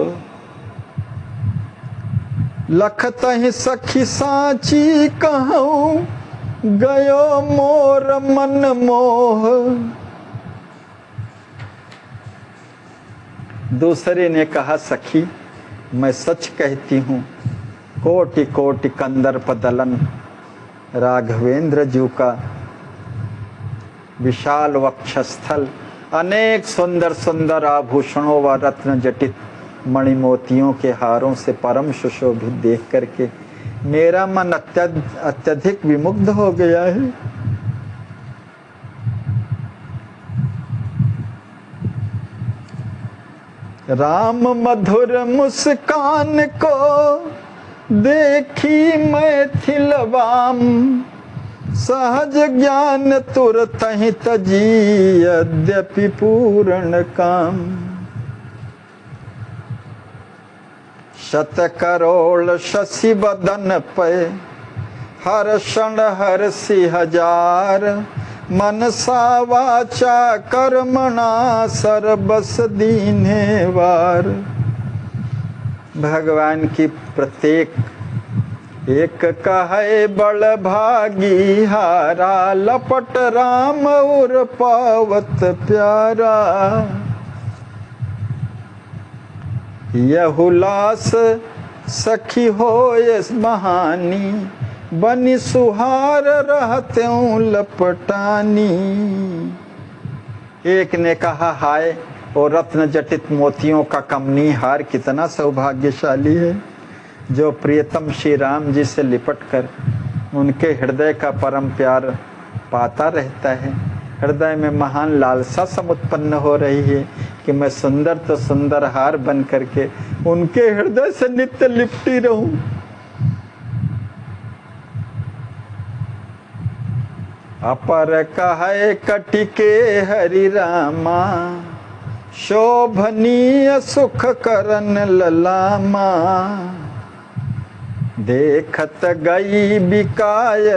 लखत ही सखी साची कहूँ गयो मोर मन मोह। दूसरे ने कहा, सखी मैं सच कहती हूँ, कोटि कोटि कंदर्प दलन राघवेंद्र जी का विशाल वक्षस्थल अनेक सुंदर सुंदर आभूषणों व रत्न जटित मणिमोतियों के हारों से परम सुशोभित देख करके मेरा मन अत्यधिक विमुग्ध हो गया है। राम मधुर मुस्कान को देखी मैथिलवाम, सहज ज्ञान तुरत ही तजी यद्यपि पूर्ण काम। शत करोड़ शशि बदन पे हर्षण हर्षि हजार, मनसा वाचा कर्मणा सर्वस दीन्हे वार। भगवान की प्रत्येक एक कहे बड़ भागी हारा, लपट राम और पावत प्यारा। यहुलास सखी होय महानी, बनी सुहार रहत्यों लपटानी। एक ने कहा, हाय और रत्न जटित मोतियों का कमनी हार कितना सौभाग्यशाली है, जो प्रियतम श्री राम जी से लिपट कर उनके हृदय का परम प्यार पाता रहता है। हृदय में महान लालसा समुत्पन्न हो रही है कि मैं सुंदर तो सुंदर हार बन करके उनके हृदय से नित्य लिपटी रहूं। अपर कहे कटिके हरि रामा, शोभनीय सुख करन ललामा। देखत गई बिकाय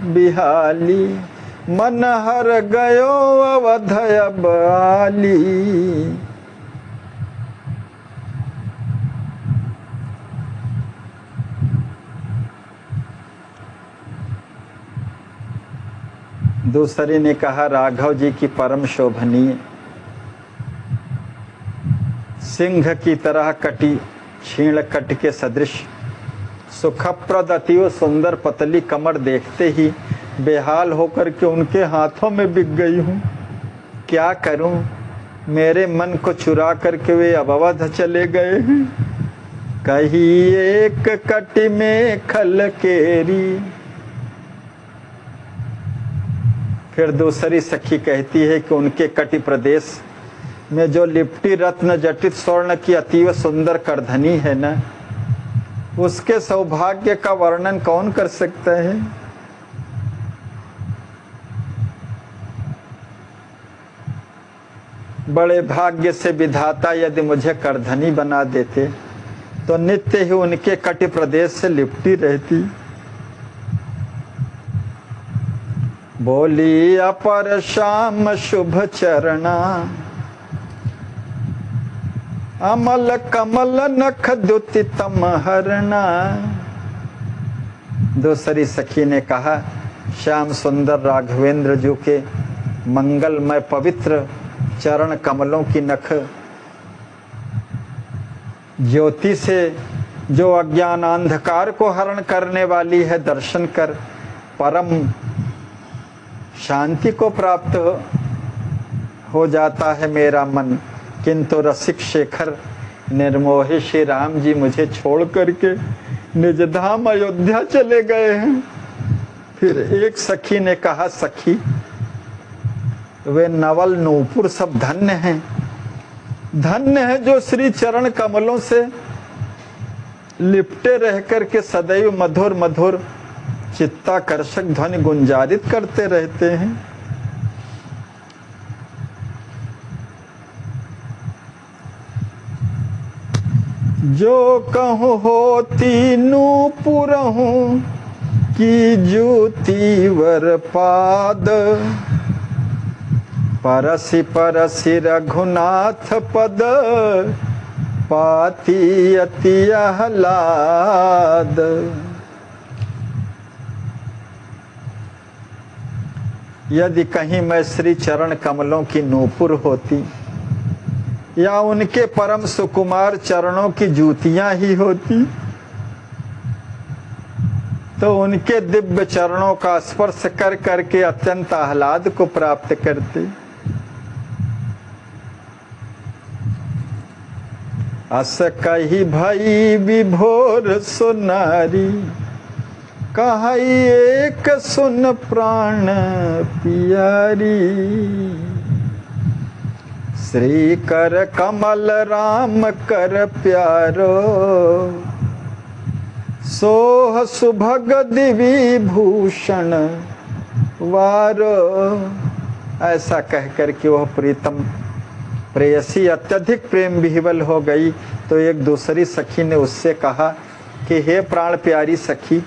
बिहाली, मन हर गयो अवधय बाली। दूसरी ने कहा, राघव जी की परम शोभनीय सिंह की तरह कटी छीण कट के सदृश सुखप्रद अति सुंदर पतली कमर देखते ही बेहाल होकर के उनके हाथों में बिक गई हूँ। क्या करूं, मेरे मन को चुरा करके वे अवध चले गए हैं। कही एक कटी में खल केरी। फिर दूसरी सखी कहती है कि उनके कटि प्रदेश में जो लिपटी रत्न जटित स्वर्ण की अतीव सुंदर करधनी है ना, उसके सौभाग्य का वर्णन कौन कर सकता है। बड़े भाग्य से विधाता यदि मुझे करधनी बना देते तो नित्य ही उनके कटि प्रदेश से लिपटी रहती। बोली अपर श्याम शुभ चरणा, अमल कमल नख द्युति तम हरणा। दूसरी सखी ने कहा, श्याम सुंदर राघवेंद्र जी के मंगलमय पवित्र चरण कमलों की नख ज्योति से जो अज्ञान अंधकार को हरण करने वाली है, दर्शन कर परम शांति को प्राप्त हो जाता है मेरा मन। किंतु रसिक शेखर निर्मोही श्री राम जी मुझे छोड़ करके निज धाम अयोध्या चले गए हैं। फिर एक सखी ने कहा, सखी वे नवल नूपुर सब धन्य हैं, धन्य है जो श्री चरण कमलों से लिपटे रह करके सदैव मधुर मधुर चित्ताकर्षक ध्वनि गुंजारित करते रहते हैं। जो कहूँ होती नूपुर हूँ की जूती वर पाद, परसि परसि रघुनाथ पद पाती अति आह्लाद। यदि कहीं मैं श्री चरण कमलों की नूपुर होती या उनके परम सुकुमार चरणों की जूतियां ही होती तो उनके दिव्य चरणों का स्पर्श कर करके अत्यंत आह्लाद को प्राप्त करते। अस कही भई विभोर सुनारी, कहाई एक सुन प्राण पियारी। श्री कर कमल राम कर प्यारो, सोह सुभग दिवी भूषण वारो। ऐसा कहकर के वह प्रीतम प्रेयसी अत्यधिक प्रेम विह्वल हो गई तो एक दूसरी सखी ने उससे कहा कि हे प्राण प्यारी सखी,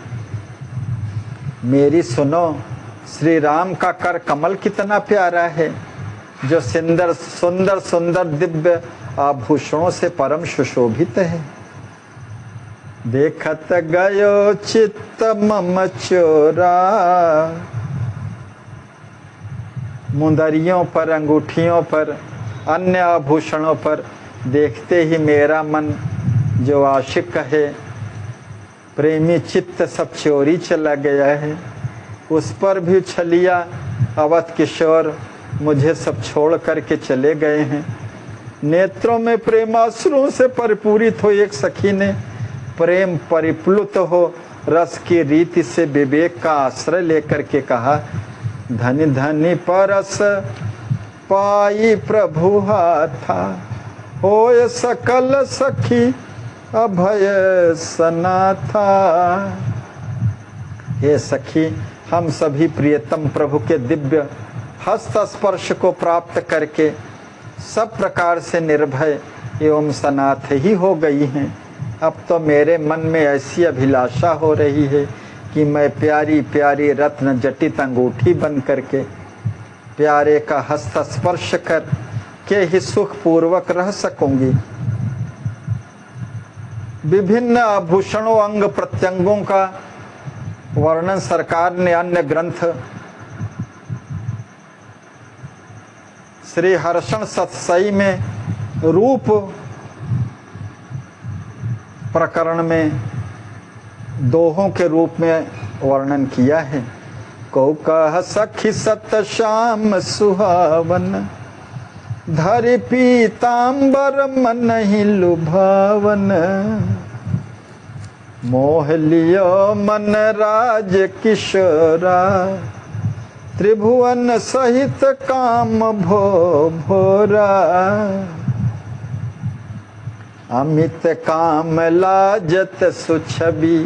मेरी सुनो, श्री राम का कर कमल कितना प्यारा है, जो सुंदर सुंदर सुंदर दिव्य आभूषणों से परम सुशोभित है। देखत गयो चित्त मम चोरा, मुंदरियों पर, अंगूठियों पर, अन्य आभूषणों पर देखते ही मेरा मन जो आशिक है, प्रेमी चित्त सब चोरी चला गया है। उस पर भी छलिया अवध किशोर मुझे सब छोड़ करके चले गए हैं। नेत्रों में प्रेमाश्रुओं से परिपूरित हो एक सखी ने प्रेम परिप्लुत हो रस की रीति से विवेक का आश्रय लेकर के कहा, धनी धनी परस पाई प्रभु हाथा, होय सकल सखी अभय सनाथा। हे सखी, हम सभी प्रियतम प्रभु के दिव्य हस्त स्पर्श को प्राप्त करके सब प्रकार से निर्भय एवं सनाथ ही हो गई हैं। अब तो मेरे मन में ऐसी अभिलाषा हो रही है कि मैं प्यारी प्यारी रत्न जटित अंगूठी बन करके प्यारे का हस्त स्पर्श कर के ही सुख पूर्वक रह सकूंगी। विभिन्न आभूषणों अंग प्रत्यंगों का वर्णन सरकार ने अन्य ग्रंथ श्री हर्षण सतसई में रूप प्रकरण में दोहों के रूप में वर्णन किया है। को कह सखी सत श्याम सुहावन, धरि पीतांबर मन ही लुभावन। मोह लियो मन राज किशोरा, त्रिभुवन सहित काम भोरा। अमित काम लाजत सुछबी,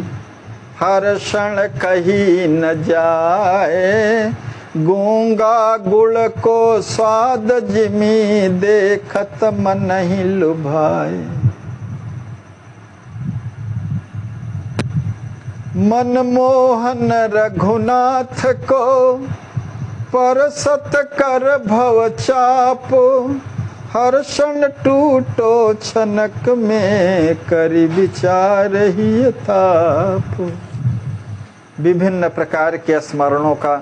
हर्षण कही न जाए। गूंगा गुड़ को स्वाद जिमी देखत मन ही लुभाए। मनमोहन रघुनाथ को परसत कर भव चाप, हर्षण टूटो छनक में करि विचार ही ताप। विभिन्न प्रकार के स्मरणों का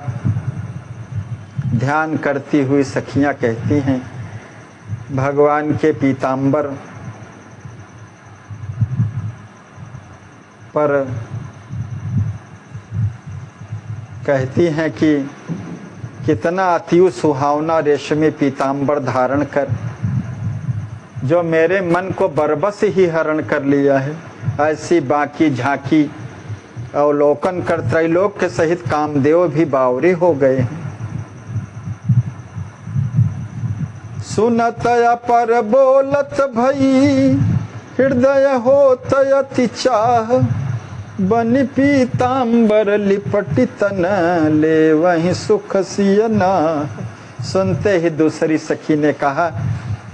ध्यान करती हुई सखियां कहती हैं, भगवान के पीतांबर पर कहती हैं कि कितना अति सुहावना रेशमी पीतांबर धारण कर, जो मेरे मन को बरबस ही हरण कर लिया है। ऐसी बाकी झांकी अवलोकन कर त्रैलोक के सहित कामदेव भी बावरी हो गए हैं। सुनत पर बोलत भई हृदय होत अति चाह, बन पीतांबर लिपटि तन ले वहीं सुख सियना। सुनते ही दूसरी सखी ने कहा,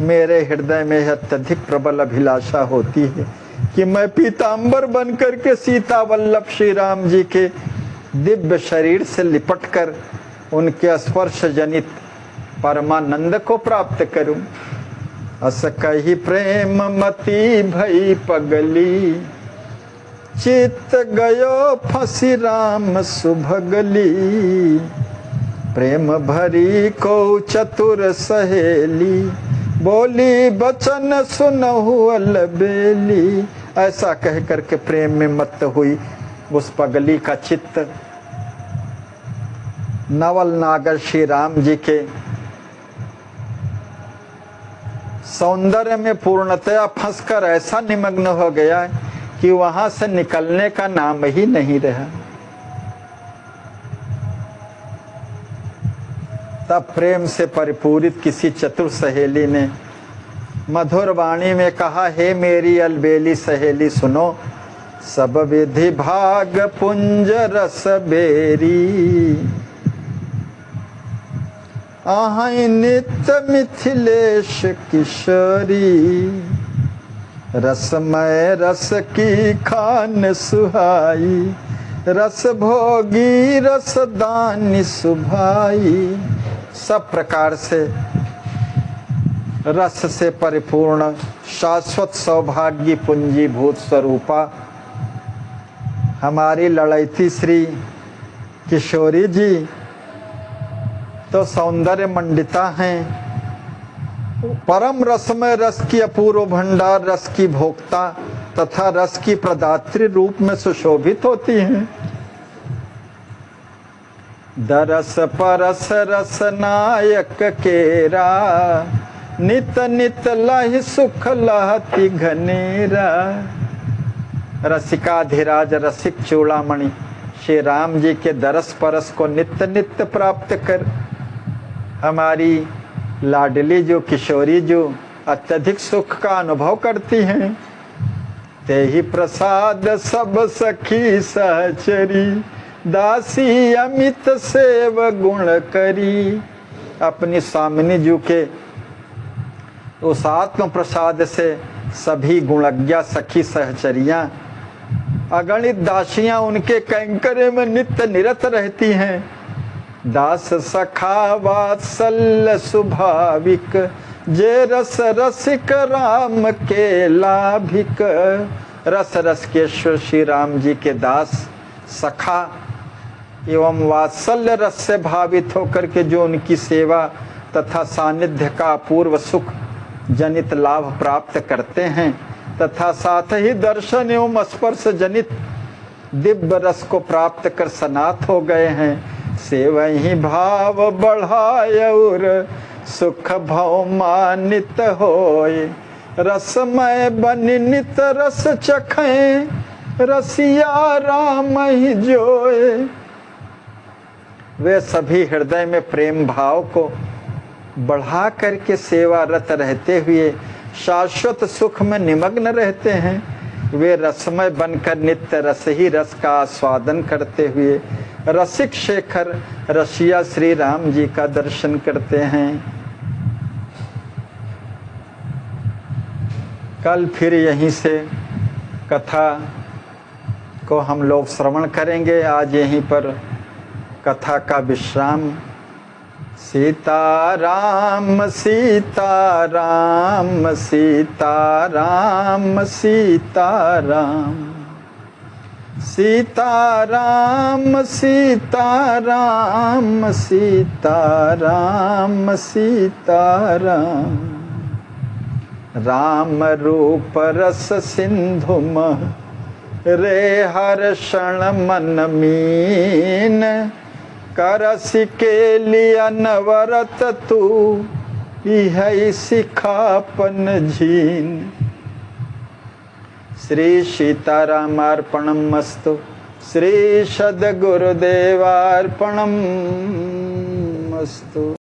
मेरे हृदय में अत्यधिक प्रबल अभिलाषा होती है कि मैं पीतांबर बन करके सीता वल्लभ श्री राम जी के दिव्य शरीर से लिपट कर उनके स्पर्श जनित परमानंद को प्राप्त करूं। अस कही प्रेम मती भई पगली, चित्त गयो फंसी राम सुभगली। प्रेम भरी को चतुर सहेली, बोली बचन सुनहु अलबेली। ऐसा कह करके प्रेम में मत्त हुई उस पगली का चित्त नवल नागर श्री राम जी के सौंदर्य में पूर्णतया फंसकर ऐसा निमग्न हो गया कि वहां से निकलने का नाम ही नहीं रहा। तब प्रेम से परिपूरित किसी चतुर सहेली ने मधुर वाणी में कहा, हे मेरी अलबेली सहेली सुनो, सब विधि भाग पुंज रस बेरी, आहै नित्य मिथिलेश किशोरी। रसमय रस की खान सुहाई, रस भोगी रसदानी सुभाई। सब प्रकार से रस से परिपूर्ण शाश्वत सौभाग्य पुंजीभूत स्वरूपा हमारी लड़ैती श्री किशोरी जी तो सौंदर्य मंडिता हैं, परम रसमय रस की अपूर्व भंडार, रस की भोक्ता तथा रस की प्रदात्री रूप में सुशोभित होती हैं। दरस परस रस नायक केरा, नित नित लहि सुख लहति घनेरा। रसिकाधिराज रसिक चूड़ामणि श्री राम जी के दरस परस को नित्य नित्य प्राप्त कर हमारी लाडली जो किशोरी जो अत्यधिक सुख का अनुभव करती हैं। ते ही प्रसाद सब सखी सहचरी, दासी अमित सेव गुण करी। अपनी स्वामिनी जी के उस आत्म प्रसाद से सभी गुणज्ञा सखी सहचरियां अगणित दासियां उनके कैंकरे में नित्य निरत रहती हैं। दास सखा वात्सल्य सुभाविक, जे रस रसिक राम के लाभिक। रस रस के श्री राम जी के दास सखा एवं वात्सल्य रस से भावित होकर के जो उनकी सेवा तथा सानिध्य का पूर्व सुख जनित लाभ प्राप्त करते हैं तथा साथ ही दर्शन एवं स्पर्श जनित दिव्य रस को प्राप्त कर सनाथ हो गए हैं। से वही भाव बढ़ाय और सुख भव मानित होए, रसमय बनि नित रस चखें, रसिया राम ही जोए। वे सभी हृदय में प्रेम भाव को बढ़ा करके सेवारत रहते हुए शाश्वत सुख में निमग्न रहते हैं। वे रसमय बनकर नित्य रस ही रस का आस्वादन करते हुए रसिक शेखर रसिया श्री राम जी का दर्शन करते हैं। कल फिर यहीं से कथा को हम लोग श्रवण करेंगे। आज यहीं पर कथा का विश्राम। सीताराम सीताराम सीताराम सीताराम सीताराम सीताराम सीताराम सीताराम राम रूप रस सिंधु रे हर्षण मन मीन करसि के लिया नवरत तू इहै सिखापन झीन। श्री सीतारामार्पणमस्तु। श्री सद्गुरुदेवार्पणमस्तु।